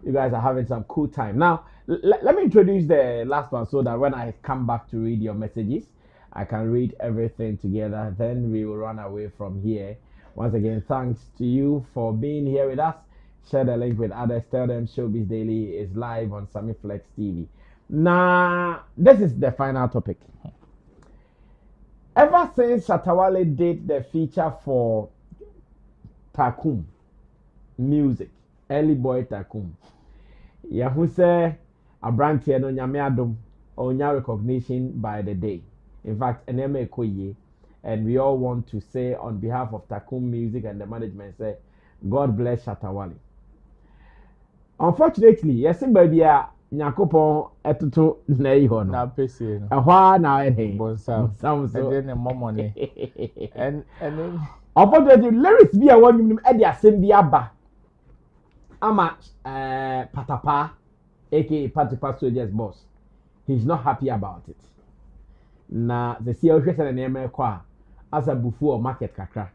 S2: you guys are having some cool time. Now, let me introduce the last one so that when I come back to read your messages, I can read everything together. Then we will run away from here. Once again, thanks to you for being here with us. Share the link with others. Tell them Showbiz Daily is live on Sammy Flex TV. Now, this is the final topic. Ever since Wale did the feature for Takum music, early boy Takum, Yahu say Abrantie no nyame adom onya recognition by the day. In fact, eneme ekoye, and we all want to say on behalf of Takum Music and the management, say God bless Shatta Wale. Unfortunately, yes, baby, Nyakopon etutu na iho no.
S4: Na pese no.
S2: Ehwa na ehe.
S4: Bonsam.
S2: So.
S4: And then more money. and then
S2: unfortunately, lyrics be a one you e dey asem bi aba. Ama Patapaa, aka Patapaa Soldiers boss. He's not happy about it. Na the see ohwe se na eme kwa asa bufu o market kakra.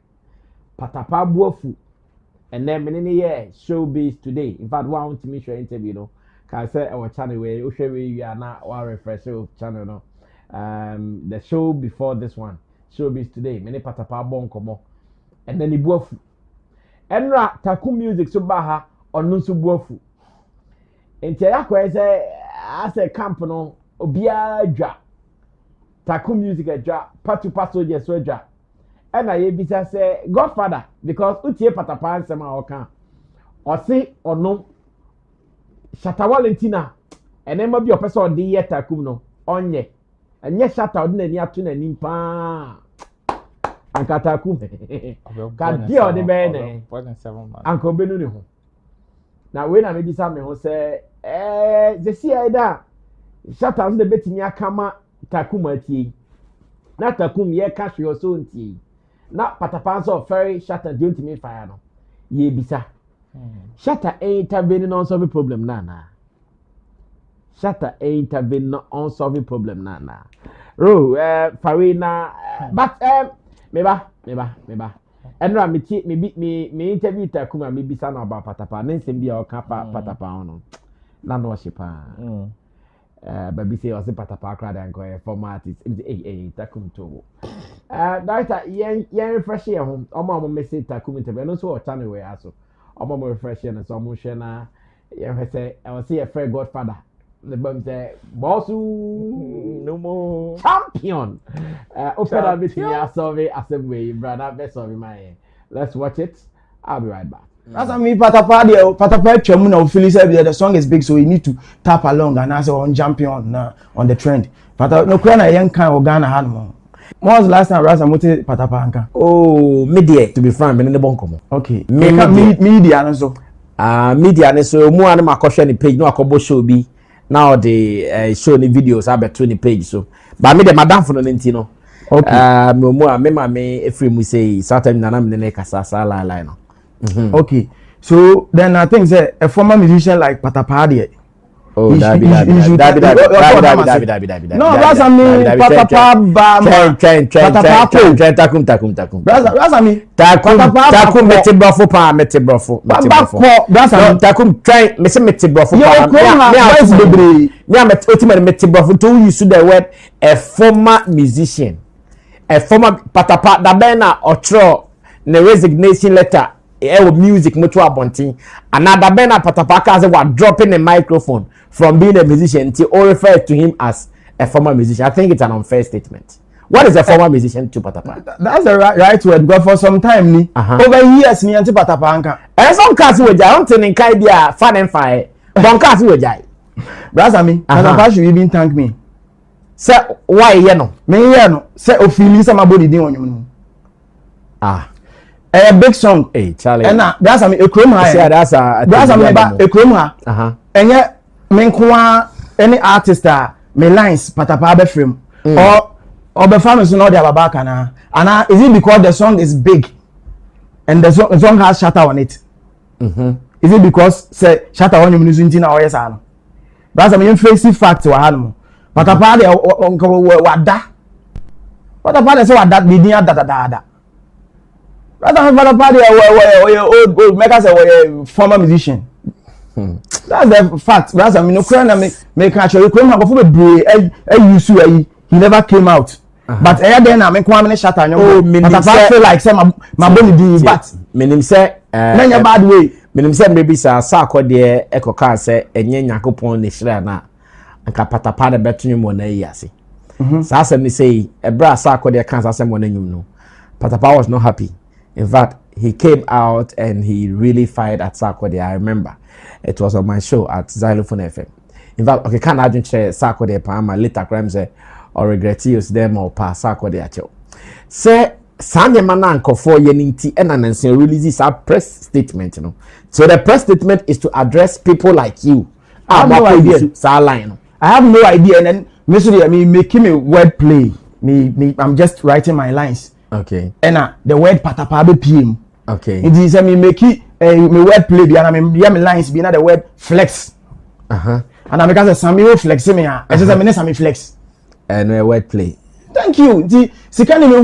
S2: Patapaa buafu. And then many year Showbiz today. In fact, one want to me show interview no. Can say our channel where we are now our refresh channel no. The show before this one, Showbiz today, many Patapaa bon komo. And then the buafu. Enra Takum music so baha on no so buafu. Enti yakwa say as a camp no obia dwa. Takum music dwa, Patapaa Soldiers so dwa. And I bisa say Godfather because utie Patapaa nsema oka. Osi ono Shatta Valentina enema bi opese odi ye Takum no onye enye Shatta odi na ni atu na nimpa anka Takum ka di odi be ne anka obenu ne ho na we na me bisa me ho say the see da Shatta so de betimi akama Takum atie na Takum ye ka hwe so ntie na Patapaa so ferry Shatta di ntimi fire no ye bisa Shatta intervene on solve problem na. Shatta intervene on solve problem na. Ro Farina but meba. Enra me interview Takum me bisa na about Patapaa. Nsem bia o ka Patapaa no. Na no shipa. Baby say o se Patapaa kra dan ko format is Takum to. Director yen refresh here home. Omo message Takum interview no so o channel we aso. I'm more refreshing and so much na say I will see a fair Godfather. The bum say Bossu no more champion. Open up with me as a way, brother. Best of my let's watch it. I'll be right back.
S11: That's I mean Patapaa Chemu na feel say the song is big so you need to tap along and as on champion on the trend. But no crown a young kind of Ghana had more. When was last time Rasa Mote Patapaa anka?
S2: Oh, media to be frank, me no bonkomo.
S11: Okay. Media no so.
S2: Media no so mu an makoshe ni page no akobo show bi. Now the show ni videos abeto ni page so. But me the madam for no nti no.
S11: Okay.
S2: Me mu a me ma me efri mu say Saturday na me ne kasa sala line no.
S11: Okay. So then I think say a former musician like Patapaa there.
S2: Oh, Dabi. No,
S11: that's I mean Patapaa
S2: Takum.
S11: That's I mean
S2: Takum mete brofo pa mete brofo.
S11: That's I mean
S2: Takum try me say mete brofo pa. Me am ultimate mete brofo to use the word a former musician. A former Patapaa da ben na otro ne resignation letter music mutual abontin another ben na Patapaa ka say what dropping a microphone from being a musician till all refer to him as a former musician. I think it's an unfair statement. What is a former musician to Patapaa?
S11: That's the right word because for some time ni over years ni anti Patapaa anka.
S2: And some cats we jai don't think kai dia fan and fire. Bon cats we jai.
S11: Brother me, Patapaa should even thank me.
S2: Say why you know?
S11: Me you know. Say ofili sama body din onyo. A big song.
S2: Hey, Charlie.
S11: And that's I mean a chrome high.
S2: That's
S11: I mean a chrome high. And yet me kwa any artist me lines Patapaa be frame or be famous no dey abaka na. And is it because the song is big and the song has Shatta on it? Is it because say Shatta on you nti na oyesa no? That's I mean face fact wa hanu. Patapaa dey wada. Patapaa dey say wada be din da. Rather Patapaa they old make us a former musician. That's the fact. That's I mean no cry na me catch you come have for be he never came out. But then I mean kwame Shatta Patapaa feel like say my body do but
S2: menim say
S11: many bad way.
S2: Menim say maybe sa akode ekoka say enye Nyankopon ne hire na anka Patapaa de betunum mo na yase. Sa asem ni say ebra sa akode kan sa asem mo na nyum no. Patapaa was not happy. In fact, he came out and he really fired at Sarkodie. I remember. It was on my show at Xylophone FM. In fact, okay, can't imagine Sarkodie Pama later crimes or regret use them or pass Sarkodie at you. Say, Sunday Mananko for Yeninti and an releases a press statement, you know. So the press statement is to address people like you.
S11: I have no idea. I have no idea. And then, I mean, making me word play. I'm just writing my lines.
S2: Okay.
S11: And the word Patapaa be PM.
S2: Okay.
S11: It is me make it me word play be and me lines be the word flex. And I make as Sammy will flex me. I just me Sammy flex.
S2: And word play.
S11: Thank you. The sikani me who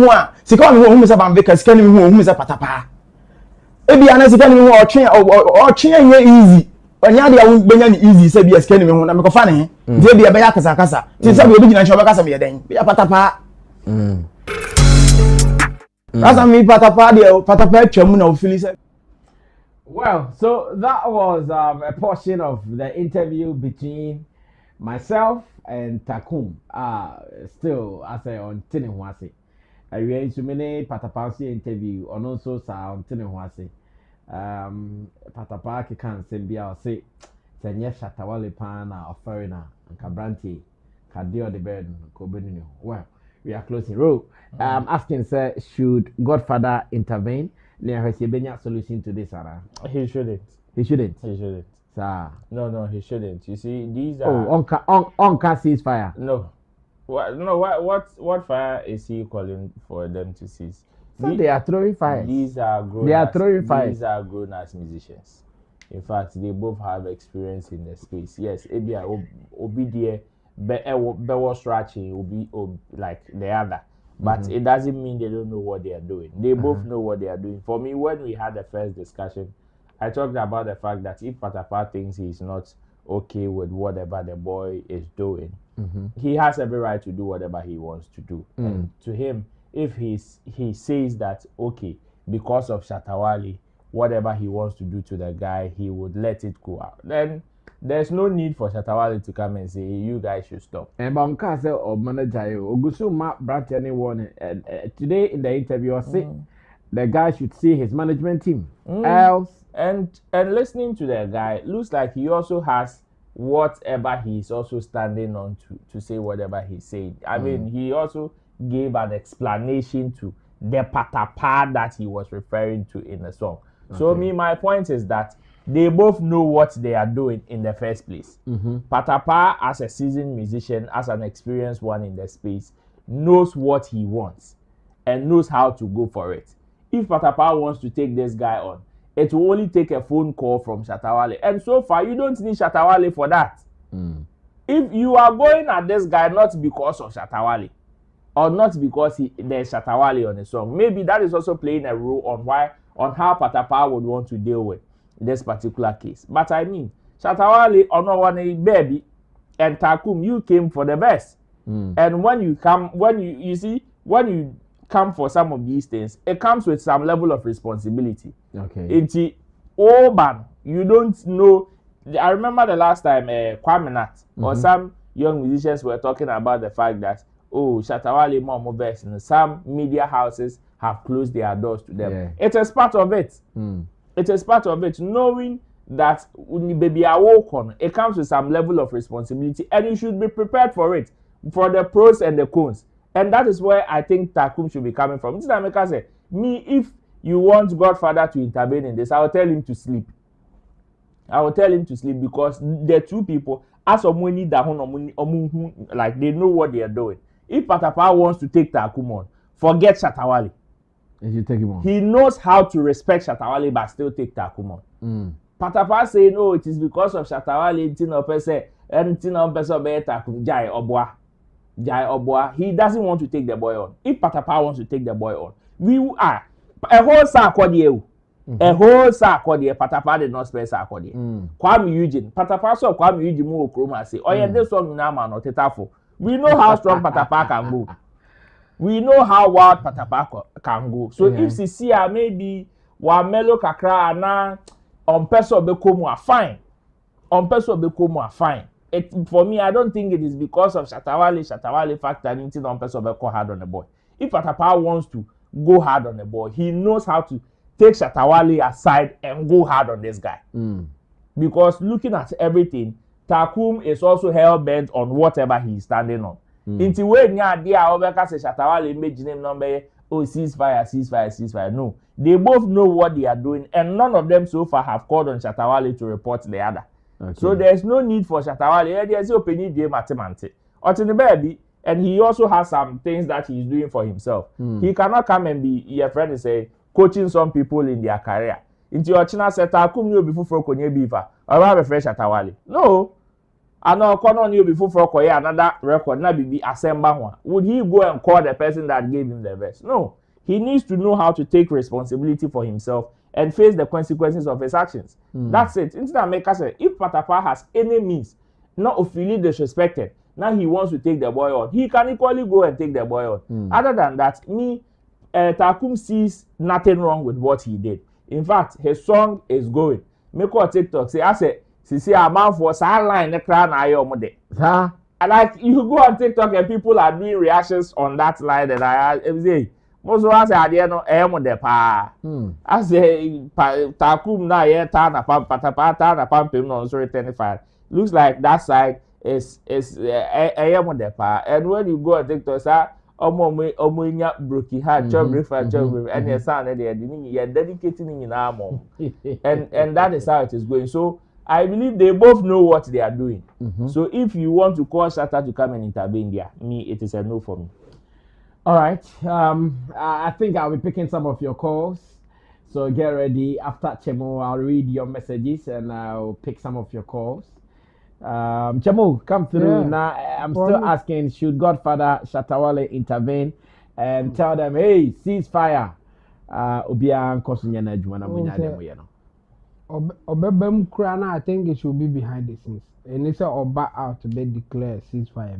S11: me say Bambeka sikani me who me say Patapaa. E be ana sikani me who or train easy. Onya dia won benya easy say be sikani me who na me ko fa ne. Dey be ya kasa. Ti say be obi gina show be kasa me den. Be Patapaa. That's a me Patapaa chemu na ofili say.
S2: Well, so that was a portion of the interview between myself and Takum. Still, I say on Tinehwase. I read so many Patapaa interview on also on Tinehwase. Patapaa can send be our say. Senya Shatta Wale pana or foreigner and Kabranti Kadio the bed Kobenu. Well, we are closing. Ro, asking sir, should Godfather intervene? Has he been a solution to this?
S4: He shouldn't.
S2: He shouldn't.
S4: He shouldn't.
S2: Sir.
S4: No, he shouldn't. You see, these are
S2: on ceasefire.
S4: No. What fire is he calling for them to cease?
S2: So they are throwing fires.
S4: These are grown.
S2: They are throwing fires.
S4: These are grown as musicians. In fact, they both have experience in the space. Yes, Abia Obi there, but was scratching Obi like the other. But it doesn't mean they don't know what they are doing. They both know what they are doing. For me, when we had the first discussion, I talked about the fact that if Patapaa thinks he's not okay with whatever the boy is doing, he has every right to do whatever he wants to do. And to him, if he says that, okay, because of Shatta Wale, whatever he wants to do to the guy, he would let it go out. Then there's no need for Shatta Wale to come and say, hey, you guys should stop.
S2: And Bamka or manager Ogusu brought anyone today in the interview say the guy should see his management team. Else
S4: and listening to the guy looks like he also has whatever he's also standing on to say whatever he's saying. I mean, he also gave an explanation to the Patapaa that he was referring to in the song. So my point is that they both know what they are doing in the first place. Patapaa, as a seasoned musician, as an experienced one in the space, knows what he wants and knows how to go for it. If Patapaa wants to take this guy on, it will only take a phone call from Shatta Wale. And so far, you don't need Shatta Wale for that. If you are going at this guy not because of Shatta Wale, or not because there's Shatta Wale on the song, maybe that is also playing a role on how Patapaa would want to deal with this particular case. But I mean, Shatta Wale or no one baby and Takum, you came for the best. And when you come for some of these things, it comes with some level of responsibility. It's Oban, you don't know. I remember the last time Kwame Nat or some young musicians were talking about the fact that Shatta Wale more best, and some media houses have closed their doors to them. Yeah. It is part of it. It is part of it. Knowing that baby awoke on, it comes with some level of responsibility, and you should be prepared for it, for the pros and the cons. And that is where I think Takum should be coming from. This is America say, if you want Godfather to intervene in this, I will tell him to sleep. I will tell him to sleep because the two people, as like they know what they are doing. If Patapaa wants to take Takum on, forget Shatta Wale.
S2: If you take him on,
S4: he knows how to respect Shatta Wale but still take Takum on. Patapaa saying, "No, it is because of Shatta Wale." He doesn't want to take the boy on. If Patapaa wants to take the boy on, a whole sakodi a whole sakodi Patapaa did not spend sakodi Kwame Eugene Patapaa so Kwame Eugene mu okroma say oh yeah this one na man not tetafo we know how strong Patapaa can go we know how wild Patapaa can go so if Sisia maybe wa melo kakra na on person be komu are fine on person be komu are fine for me I don't think it is because of Shatta factor anything on person be go hard on the boy if Patapaa wants to go hard on the boy he knows how to take Shatta aside and go hard on this guy because looking at everything Takum is also hell bent on whatever he is standing on into way nya dia obeka say Shatta image name number oh ceasefire no they both know what they are doing and none of them so far have called on Shatta to report the other so there's no need for Shatta there's opening the mathematics baby and he also has some things that he's doing for himself he cannot come and be your friend and say coaching some people in their career into your china set Takum you before for konye beaver or have a fresh Shatta no I know on you before for another record na be assemble one would he go and call the person that gave him the verse no he needs to know how to take responsibility for himself and face the consequences of his actions that's it into that make us say if Patapaa has any means not feeling disrespected now he wants to take the boy on he can equally go and take the boy on other than that me Takum sees nothing wrong with what he did in fact his song is going make a TikTok say I say see a man for sideline the crown I Wode. Like you go on TikTok and people are doing reactions on that line that I say most of us are there no Wode pa. I say Takum na ye turn up Patapaa turn up him no sorry 25. Looks like that side is Wode pa. And when you go on TikTok say omo nya broki ha chop breakfast and your son there you're dedicating in armor. And that is how it is going. So I believe they both know what they are doing. So if you want to call Shatta to come and intervene there, it is a no for me.
S2: All right. I think I'll be picking some of your calls. So get ready. After Chemo, I'll read your messages and I'll pick some of your calls. Chemo, come through.
S3: Yeah.
S2: Now, I'm still asking, should Godfather Shatta intervene and tell them, hey, ceasefire? Obia Kosunyana Juana Munyana.
S3: Obebem Krana, I think it should be behind the scenes. And it's Oba out to be declared ceasefire.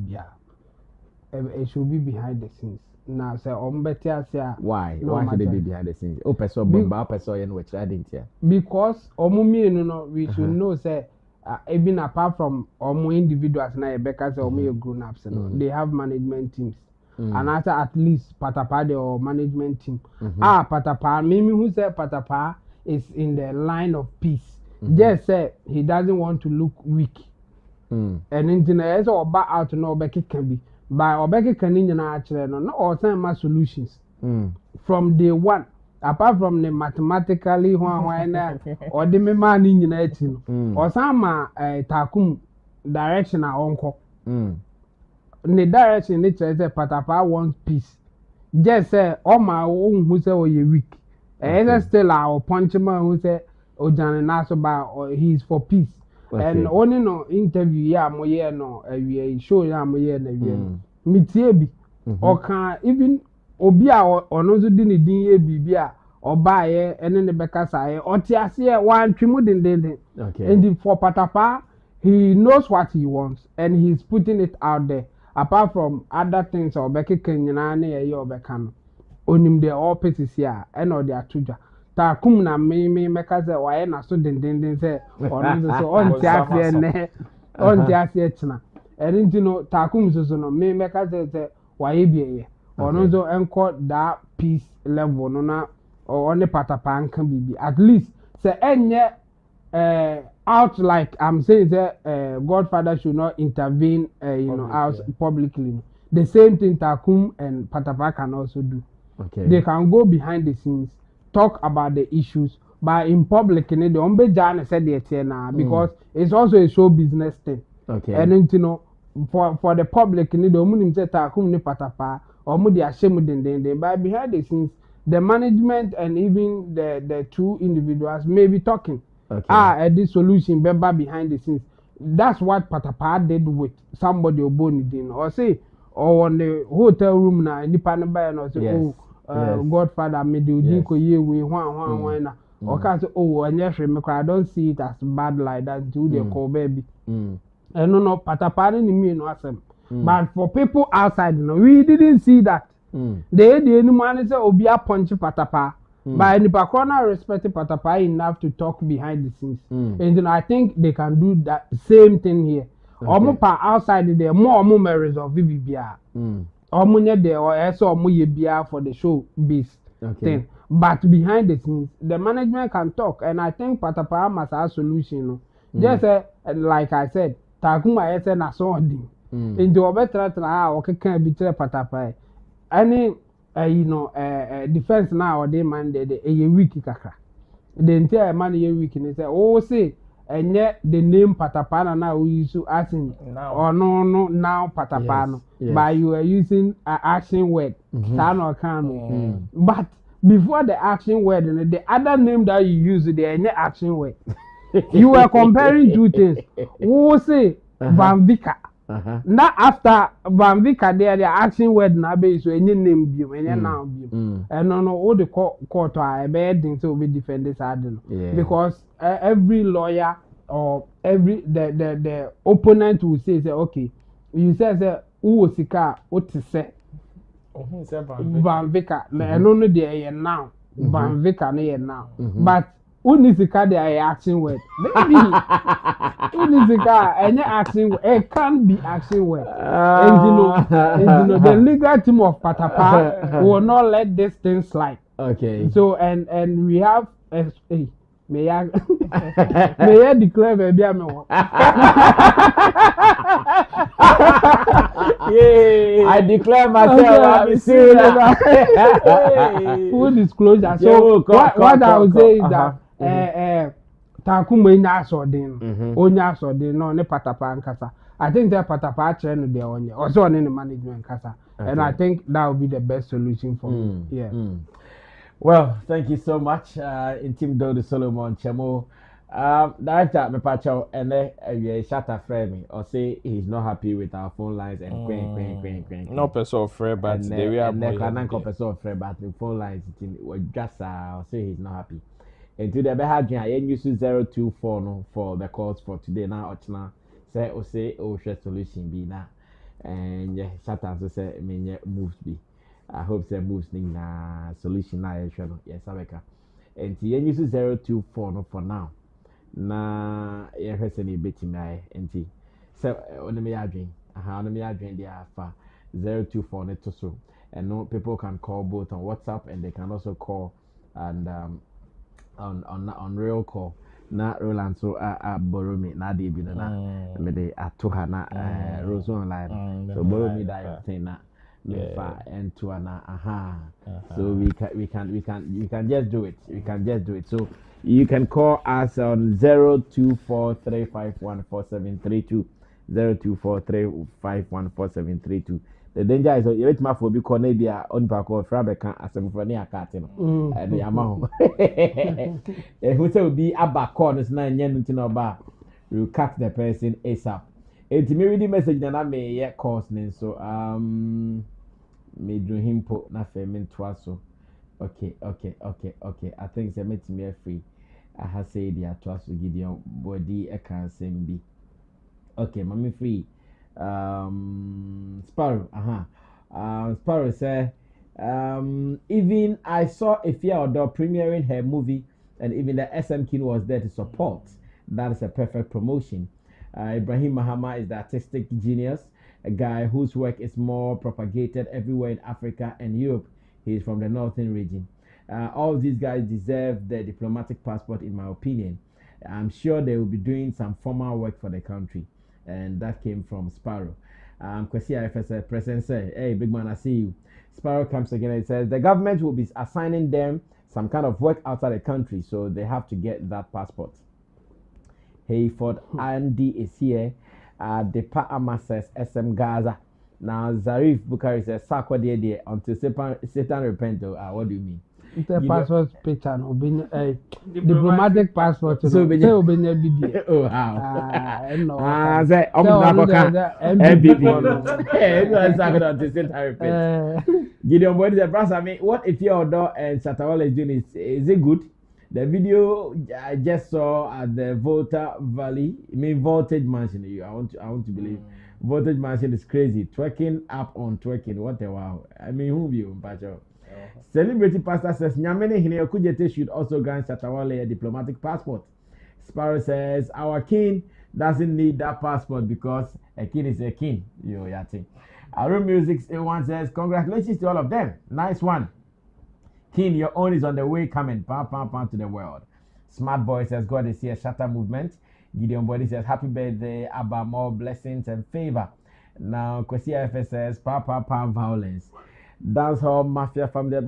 S3: It should be behind the scenes. Now, say,
S2: why? Why should they be behind the scenes? Oh, person, Bomba, person, and which I didn't hear.
S3: Because we should know, say, even apart from individuals, now, because grown ups, they have management teams. And after at least Patapaa or management team. Patapaa, maybe who said Patapaa is in the line of peace. Just say he doesn't want to look weak. And in the Oba out to know Obeki can be. By Obeki can in actually no or some solutions. From day one. Apart from the mathematically or the man in or some Takum direction our uncle. The direction nature say Patapaa wants peace. Just say all my own who say oh you weak. And still our punchman who say Ojan and Nasoba or he's for peace. And only no interview no show no mitiebi or can even obia or no didn't bibia or buy and then the Becasa or Tiasia one trimudin. And for Patapaa he knows what he wants and he's putting it out there. Apart from other things or Becky Kenyane or Becano. Onim de all pieces here and or their tuja. Takum na me meka say why na so den say ono so on tiasie ne on tiasie china. And you know Takum so no me meka say why biye. Ono so enko that peace level no na or on the Patapaa can be at least say enye out like I'm saying that Godfather should not intervene out publicly. The same thing Takum and Patapaa can also do. They can go behind the scenes, talk about the issues, but in public, they don't be Jan said now because it's also a show business thing. And for the public, they don't say Takum ne Patapaa or mudi ashemu but behind the scenes, the management and even the two individuals may be talking. This solution behind the scenes. That's what Patapaa did with somebody or say or on the hotel room now, independent buyer or say Godfather, me do dinko ye we one na. Okay, so and yes, I don't see it as bad like that. Do the call baby. And no, Patapaa ni me no asem. But for people outside, we didn't see that. The anyone say Obia punch Patapaa. But nipa corner respect Patapaa enough to talk behind the scenes. And I think they can do that same thing here. Omo pa outside there more memories of VBBA. Omo nye there or also omo ye bia for the show based thing. But behind the scenes, the management can talk, and I think Patapaa must have a solution. Just like I said, Takum I said na so thing. In the better okay can be Patapaa. Any defense now or they man they a week kakra. The entire man a week and they say, oh say, and yet the name Patapaa now we use to asking or no now Patapaa but you are using an action word. But before the action word and the other name that you use the any action word. You were comparing two things. Who say Van Vika? Now after Van Vika there the action word na be so any name be any noun be. And no all the court are bedding to be defenders because every lawyer or every the opponent will say okay you say who sika what to say Van Vika and only there now Van Vika no now but who needs to cut their action word? Maybe who needs to cut any action word? It can't be action word. And you know, the legal team of Patapaa will not let this thing slide.
S2: Okay.
S3: So and we have may I declare baby I'm
S2: I declare myself I'm serious.
S3: Full disclosure. So what I would say is that Takum ina so den onya so den no ne Patapaa nkasa. I think that Patapaa train there on you also on the management nkasa and I think that would be the best solution for me. Yeah.
S2: Well, thank you so much in Team Dodo Solomon Chemo. Director Mepacho and Shatta friend or say he's not happy with our phone lines and queen.
S4: No person of friend but they were
S2: more person of friend but the phone lines was just I'll say he's not happy. And to the Behadrian, I use 024 no for the calls for today now. Say share solution be now. And Shatta so say me moves be. I hope say moves na solution na yes Abeka. And to use 024 no for now. Na yɛhwɛ ne betimi ayɛ nti sɛ ɔne me adwen ɔne me adwen de afa 024 ne to so and no people can call both on WhatsApp and they can also call and on real call na Roland so borrow me na de bi no na me de ato ha na Rose online so borrow me that thing na and to so we can just do it so you can call us on 0243514732 0243514732 the danger is you wait ma for be Cornelia on back of Frabeka as a funny akate no and the amount who say will be about corners na yen no ba you cut the person ASAP it me read the message na me calls so me do him po na femin twaso okay I think they met me free I have said the twaso Gideon body I can send be okay mommy free Sparrow Sparrow say even I saw a fear outdoor premiering her movie and even the SM King was there to support. That is a perfect promotion. Ibrahim Mahama is the artistic genius, a guy whose work is more propagated everywhere in Africa and Europe. He is from the northern region. All of these guys deserve the diplomatic passport in my opinion. I'm sure they will be doing some formal work for the country. And that came from Sparrow. Kwesi IFS President said, hey big man, I see you. Sparrow comes again and says the government will be assigning them some kind of work outside the country, so they have to get that passport. Hayford Andy is here. Depa Ama says SM Gaza. Now Zarif Bukhari says Sakwa de until Satan repent. What do you mean?
S3: The passport picture no be diplomatic passport.
S2: So be
S3: BD.
S2: Oh wow.
S3: No.
S2: Say MPP. Hey, no, I'm talking about the same repeat. Gideon Boyd the brass. I mean, what if your door and Shatta Wale is doing is it good? The video I just saw at the Voltage Mansion. I want to believe Voltage Mansion is crazy. Twerking up on twerking. What a wow. I mean, who be you, Pacho? Celebrity pastor says Nyamene Hine Okujete should also grant Shatta Wale a diplomatic passport. Sparrow says our king doesn't need that passport because a king is a king. Yo, yati. Our music one says congratulations to all of them. Nice one. King, your own is on the way coming. Pam, pam, pam to the world. Smart Boy says, God is here. Shatta movement. Gideon Body says, happy birthday, Abba, more blessings and favor. Now, Kwesi FS says, pam, pam, pam, violence. Dancehall Mafia from the...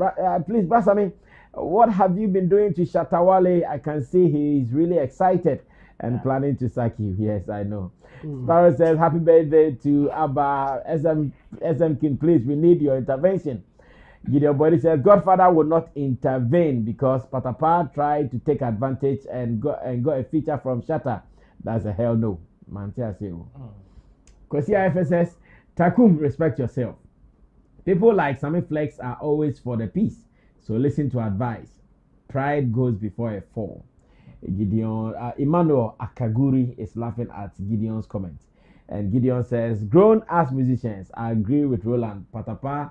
S2: please, Brasami, what have you been doing to Shatta Wale? I can see he's really excited and planning to sack you. Yes, I know. Sparrow says, happy birthday to Abba. SM King, please, we need your intervention. Gideon Body says Godfather will not intervene because Patapaa tried to take advantage and got a feature from Shatta. That's a hell no. Mantia say. Kwesi IFS says Takum, respect yourself. People like Sammy Flex are always for the peace, so listen to advice. Pride goes before a fall. Gideon Emmanuel Akaguri is laughing at Gideon's comment, and Gideon says, grown as musicians, I agree with Roland. Patapaa.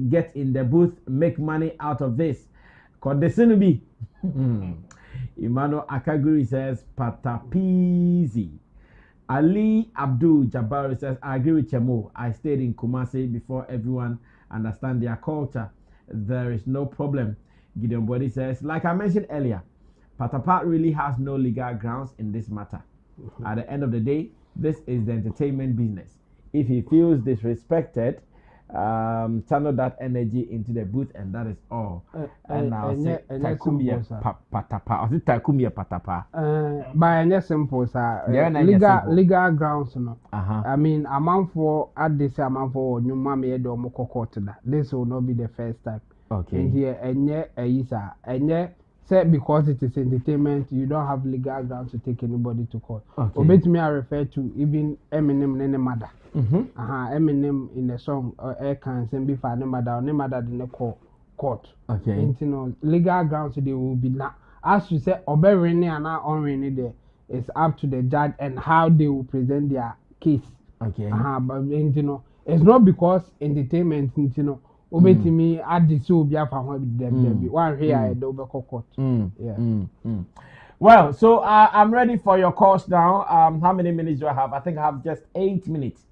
S2: Get in the booth, make money out of this. Kodesinubi. Emmanuel Akaguri says Patapizi. Ali Abdul Jabbar says I agree with Chemo. I stayed in Kumasi before everyone understand their culture. There is no problem. Gideon Body says, like I mentioned earlier, Patapaa really has no legal grounds in this matter. At the end of the day, this is the entertainment business. If he feels disrespected, channel that energy into the booth, and that is all. And now say Takum Patapaa. Or Takum Patapaa.
S3: By any simple sir. Legal grounds no. I mean, amount for at this amount for new mommy do moko court that. This will not be the first time.
S2: Okay.
S3: And here and say because it is entertainment, you don't have legal grounds to take anybody to court.
S2: Okay.
S3: Obey me, I refer to even Eminem and mother. Eminem in the song air can send be for mother in the court.
S2: Okay.
S3: And you know, legal grounds they will be now. As you say, obey rainy and not unrainy there. It's up to the judge and how they will present their case.
S2: Okay.
S3: But you know, it's not because entertainment, you know. Obey to me at the so be one here I do court.
S2: Well, so I'm ready for your calls now. How many minutes do I have? I think I have just 8 minutes.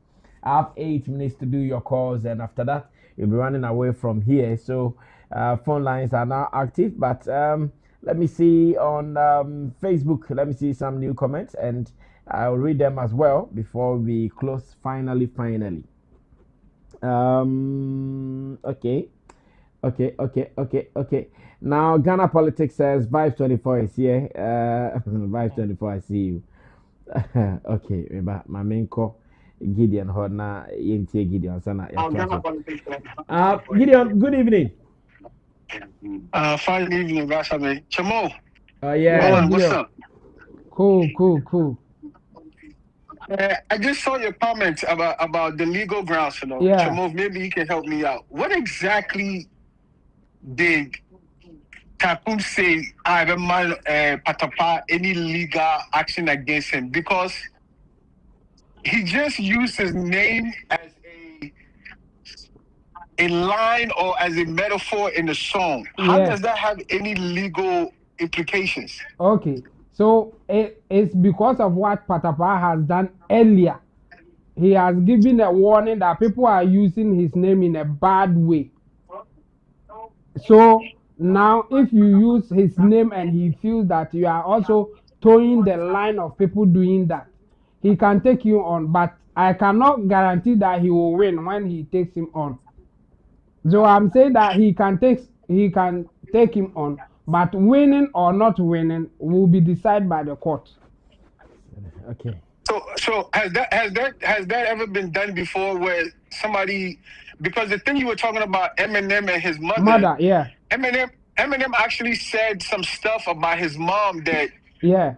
S2: I have 8 minutes to do your calls, and after that, you'll be running away from here. So phone lines are now active, but let me see on Facebook. Let me see some new comments, and I'll read them as well before we close. Finally. Okay. Now Ghana politics says Vibe 24 is here. Vibe 24, I see you. Okay, remember my main call. Gideon Hodna, Yinti Gideon Sana. Gideon, good evening.
S12: Fine evening, Vasame. Chamo.
S2: Yeah.
S12: What's up?
S3: Cool.
S12: I just saw your comment about the legal grounds, you know.
S3: Yeah.
S12: Chamo, maybe you can help me out. What exactly did Takum say Patapaa any legal action against him? Because he just used his name as a line or as a metaphor in the song. How does that have any legal implications?
S3: Okay, so it's because of what Patapaa has done earlier. He has given a warning that people are using his name in a bad way. So now if you use his name and he feels that you are also towing the line of people doing that, he can take you on, but I cannot guarantee that he will win when he takes him on. So I'm saying that he can take him on, but winning or not winning will be decided by the court.
S2: Okay.
S12: So has that ever been done before where somebody, because the thing you were talking about Eminem and his mother, Eminem actually said some stuff about his mom that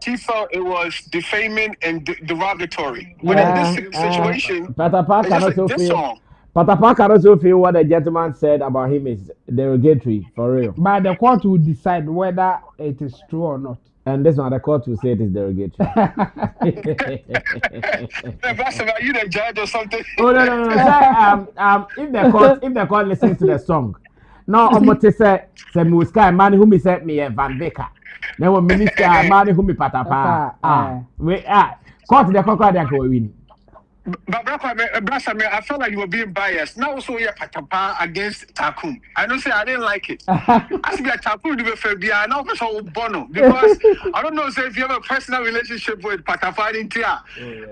S12: she felt it was defaming and derogatory. But in this situation,
S2: Patapaa
S12: it's
S2: can
S12: just like
S2: also
S12: this
S2: feel.
S12: song.
S2: Patapaa can also feel what the gentleman said about him is derogatory for real.
S3: But the court will decide whether it is true or not.
S2: And this one, the court will say it is derogatory.
S12: That's about you, the judge or something.
S2: Oh no. If the court listens to the song, now I'm going to say Muska man who me said me Van Veka. Then when minister man who me Patapaa. Court the court they go win.
S12: But I felt like you were being biased. Now also you're Patapaa against Takum. I don't say I didn't like it. I see that Takum do be fair. Now also Bono because I don't know if you have a personal relationship with Patapaa in Tia.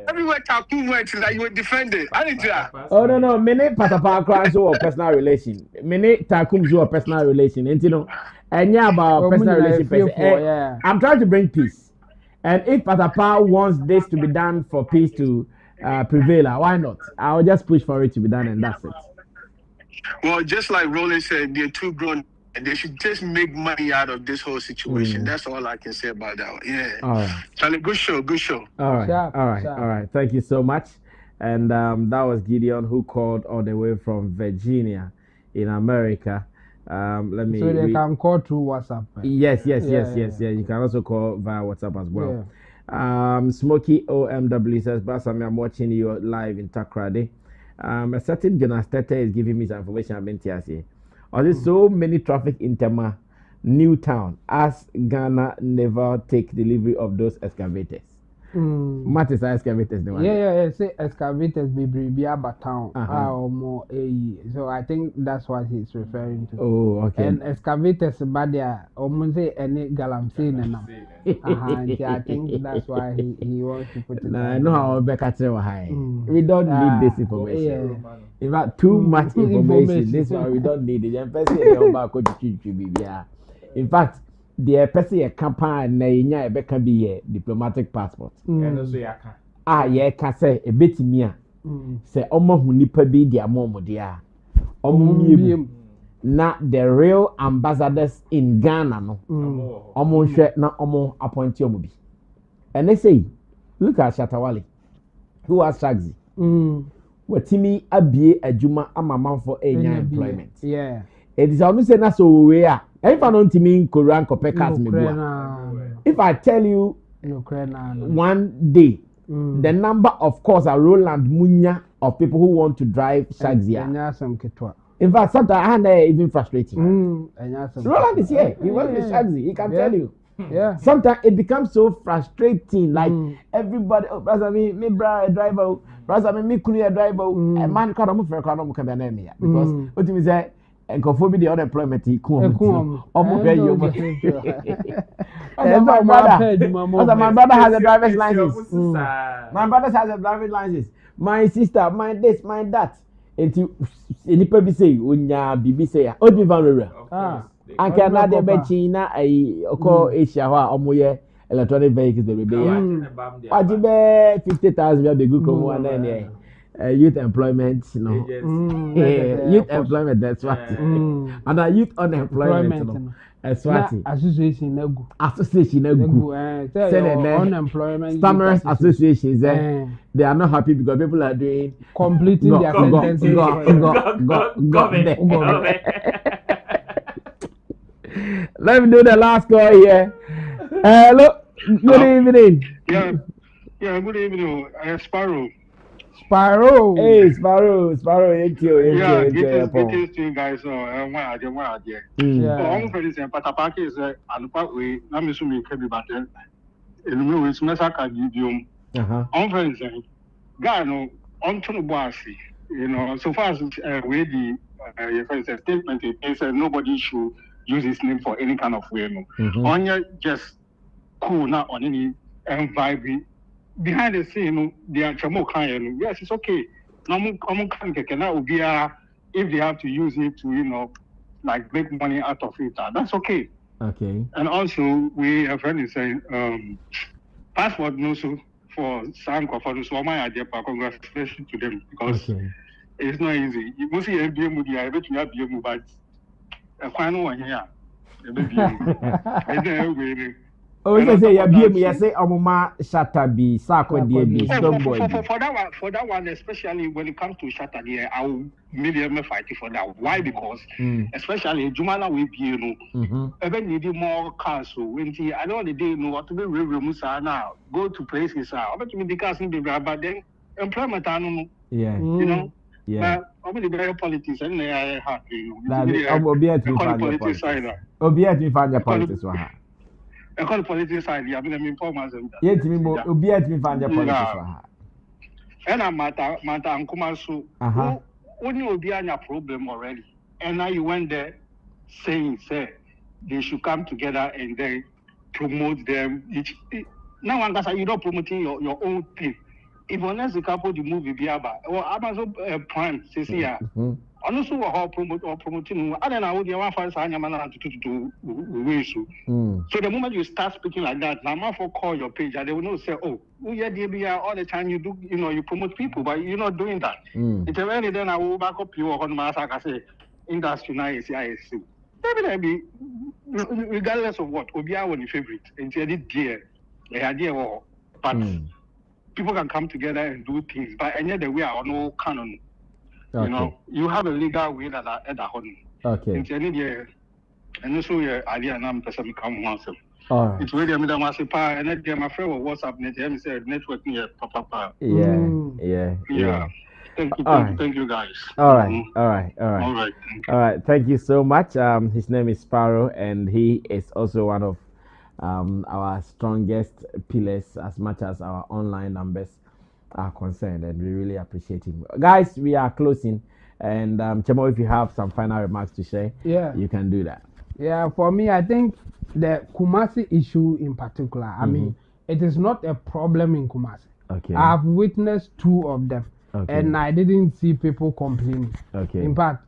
S12: Everywhere Takum went, that you were defended. I didn't hear.
S2: Oh no. Many Patapaa crimes who personal relation. Many Takum who personal relation. And you know, and yeah about personal relation. I'm trying to bring peace. And if Patapaa wants this to be done for peace to prevail, why not? I'll just push for it to be done and that's it.
S12: Well, just like Roland said, they're too grown and they should just make money out of this whole situation. That's all I can say about that one. Yeah.
S2: All right.
S12: Charlie, good show.
S2: All right. Thank you so much. And that was Gideon who called all the way from Virginia in America. Let me.
S3: So they can call through WhatsApp.
S2: Yes. You can also call via WhatsApp as well. Yeah. Smokey OMW says, Basami, I'm watching you live in Takrade. A certain Jonas Tete is giving me some information about NTSA. There's so many traffic in Tema, Newtown, as Ghana never take delivery of those excavators. What is excavators?
S3: Yeah. Say excavators be about town. More so I think that's what he's referring to.
S2: Oh, okay.
S3: And excavators, but they are almost any galamsey and I think that's why he wants to put it.
S2: I know how high. We don't need this information. In fact, too much information. This one we don't need it. In fact, the person a campaign na nya ebe can be a diplomatic passport. Can say a bit me say omo hu nipa bi dia mo dia. Omo na the real ambassadors in Ghana no. Omo hwe na omo appoint omo bi. And they say, look at Shatta Wale, who has Shaxi. Watimi abie adwuma ama for enya employment.
S3: Yeah.
S2: It is almost say na so we are. If I don't mean Korean copycats, if I tell you one day the number of course a Roland Munya of people who want to drive Shaxi. In fact, sometimes I even frustrating. Roland is here. He wants to Shaxi. He can tell you.
S3: Yeah.
S2: Sometimes it becomes so frustrating. Like everybody, brother, me driver, brother, me kunya driver, a man can't move for a car, no can be name because what you say. And conform the unemployment he come. My brother has a driver's license. My brother has a driver's license. My sister, my this, my that. Until any people say, "Unya bibi say, Odi van Rera." And can na de China I call Asia wa omoye electronic vehicles the baby. Wajibe 50,000 be good come one then. Youth employment, youth employment, that's what. And youth unemployment, that's what.
S3: Association egu.
S2: Unemployment. Stammers associations, they are not happy because people are doing
S3: completing their sentences.
S2: Let me do the last call here. Hello, good evening.
S12: Yeah, good evening, Sparrow.
S3: Sparrow.
S2: Hey, Sparrow. Thank you.
S12: Yeah, get you guys. One idea. I'm very saying, Patapaa is a way. I'm assuming can be better. And we will smash a medium. I'm very saying, Gano, on to the bossy. So far as we the statement, it says nobody should use his name for any kind of way. On your just cool, not on any vibe. Behind the scene, they are more kind. Yes, it's okay. If they have to use it to, like make money out of it, that's okay.
S2: Okay.
S12: And also, we have friends saying, passport also for some for so my idea. Congratulations to them because it's not easy. You must see MBM, I bet you have BM, but A final one here. The
S2: Oh, you say you be me. I say, Omuma Shatta be Sako DB strong boy.
S12: For that one, especially when it comes to Shatta, yeah, I will immediately fight for that. Why? Because especially Jumala will be, you know, even needing more cars. So when I don't want to know what to be Musa now, go to places. I bet me the cars in the but then employment, I don't know.
S2: Yeah,
S12: you know.
S2: Yeah.
S12: But I'm the very politics, and I have you.
S2: Obiet me find your politics. Obiet me find your politics.
S12: I call the politics side. I mean, I'm informers.
S2: Yeah, to me, Obiet me find your politics.
S12: And I'm Mata and Kumasu. When you be on your problem already, and now you went there saying, say, they should come together and then promote them. Now, one guy, you don't promoting your own thing. If unless the couple the movie Biaba or Amazon Prime, says here, also how promoting, I don't know what you want to find to so the moment you start speaking like that, now for call your page and they will not say, oh, yeah, DBR all the time you do, you know, you promote people, but you're not doing that. It's already then I will back up you on my I say industry now is ISC. Maybe regardless of what, Obia was your favorite, and you did dear, the idea but people can come together and do things, but any other way are no canon. You know, you have a legal way that are at the home.
S2: Okay.
S12: It's any day, and also your idea and I'm person come once.
S2: All right.
S12: It's really a middle massive power, and then my friend was WhatsApp net, and said network near Patapaa.
S2: Yeah.
S12: Thank you guys.
S2: All right. Thank you so much. His name is Sparrow, and he is also one of our strongest pillars as much as our online numbers are concerned, and we really appreciate him. Guys, we are closing, and Chemo, if you have some final remarks to share, you can do that.
S3: Yeah, for me, I think the Kumasi issue in particular, I mean, it is not a problem in Kumasi.
S2: Okay.
S3: I have witnessed 2 of them, and I didn't see people complaining. In fact,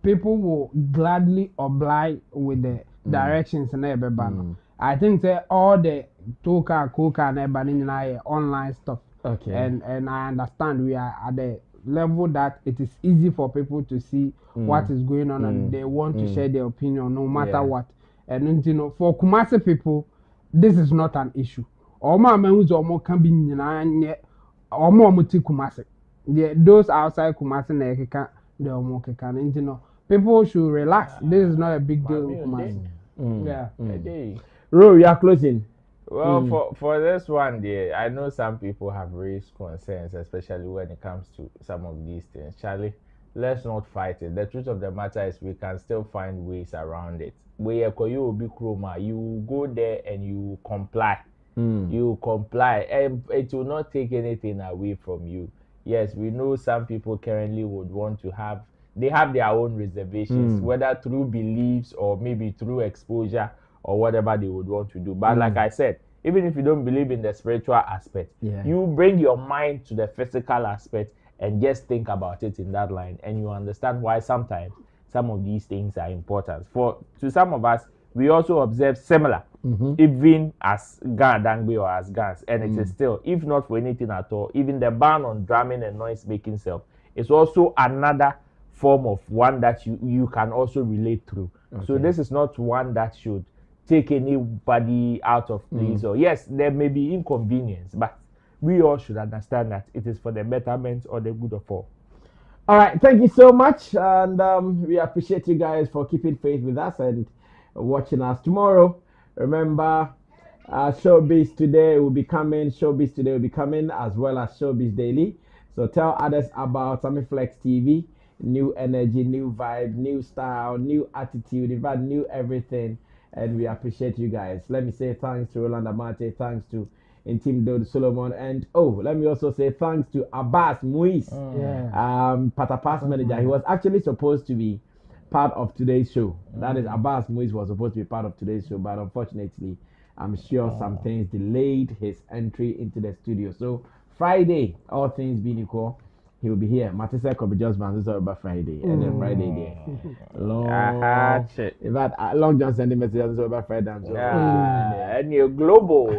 S3: people will gladly oblige with the directions and everything. I think that all the Toka, Coca, and everybody online stuff. And I understand we are at the level that it is easy for people to see what is going on and they want to share their opinion no matter what. And you know, for Kumasi people, this is not an issue. Oma men who omo can be nyina omo ti Kumasi. Those outside Kumasi na ekeka the omo keka. And you know, people should relax. This is not a big deal in Kumasi.
S2: Ro, we are closing.
S4: Well, for this one, there, I know some people have raised concerns, especially when it comes to some of these things. Charlie, let's not fight it. The truth of the matter is we can still find ways around it. Where you be chroma, you go there and you comply. You comply, and it will not take anything away from you. Yes, we know some people currently would want to have their own reservations, whether through beliefs or maybe through exposure or whatever they would want to do. But like I said, even if you don't believe in the spiritual aspect, you bring your mind to the physical aspect and just think about it in that line, and you understand why sometimes some of these things are important. To some of us, we also observe similar, even as Dangbe or as Gans, and it is still, if not for anything at all, even the ban on drumming and noise making self is also another form of one that you can also relate through. So this is not one that should take anybody out of place. Or yes, there may be inconvenience, but we all should understand that it is for the betterment or the good of all.
S2: All right, thank you so much, and we appreciate you guys for keeping faith with us and watching us tomorrow. Remember, Showbiz Today will be coming. Showbiz Today will be coming, as well as Showbiz Daily. So tell others about Sammy Flex TV. New energy, new vibe, new style, new attitude, in fact, new everything. And we appreciate you guys. Let me say thanks to Roland Amate, thanks to Intim Dode Solomon, and let me also say thanks to Abbas Muiz, Patapaa's manager. He was actually supposed to be part of today's show. That is, Abbas Muiz was supposed to be part of today's show, but unfortunately, I'm sure some things delayed his entry into the studio. So Friday, all things being equal, he will be here. Matisa could be just Van's about Friday, and then Friday there. Long John sending messages about Friday.
S4: And you're global.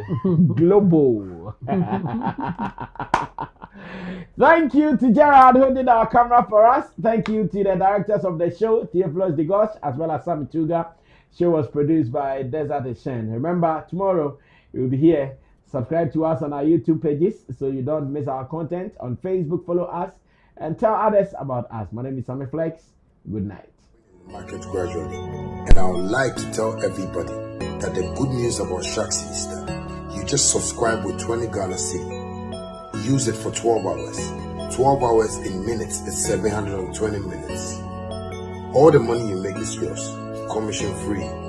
S2: Thank you to Gerard who did our camera for us. Thank you to the directors of the show, Theophilus Degosh, as well as Sammy Tuga. Show was produced by Desert Shen. Remember, tomorrow we'll be here. Subscribe to us on our YouTube pages so you don't miss our content. On Facebook, follow us and tell others about us. My name is Sammy Flex. Good night.
S1: Market gradually, and I would like to tell everybody that the good news about Shaxi is that you just subscribe with 20 Ghana cedi. Use it for 12 hours. 12 hours in minutes is 720 minutes. All the money you make is yours, commission free.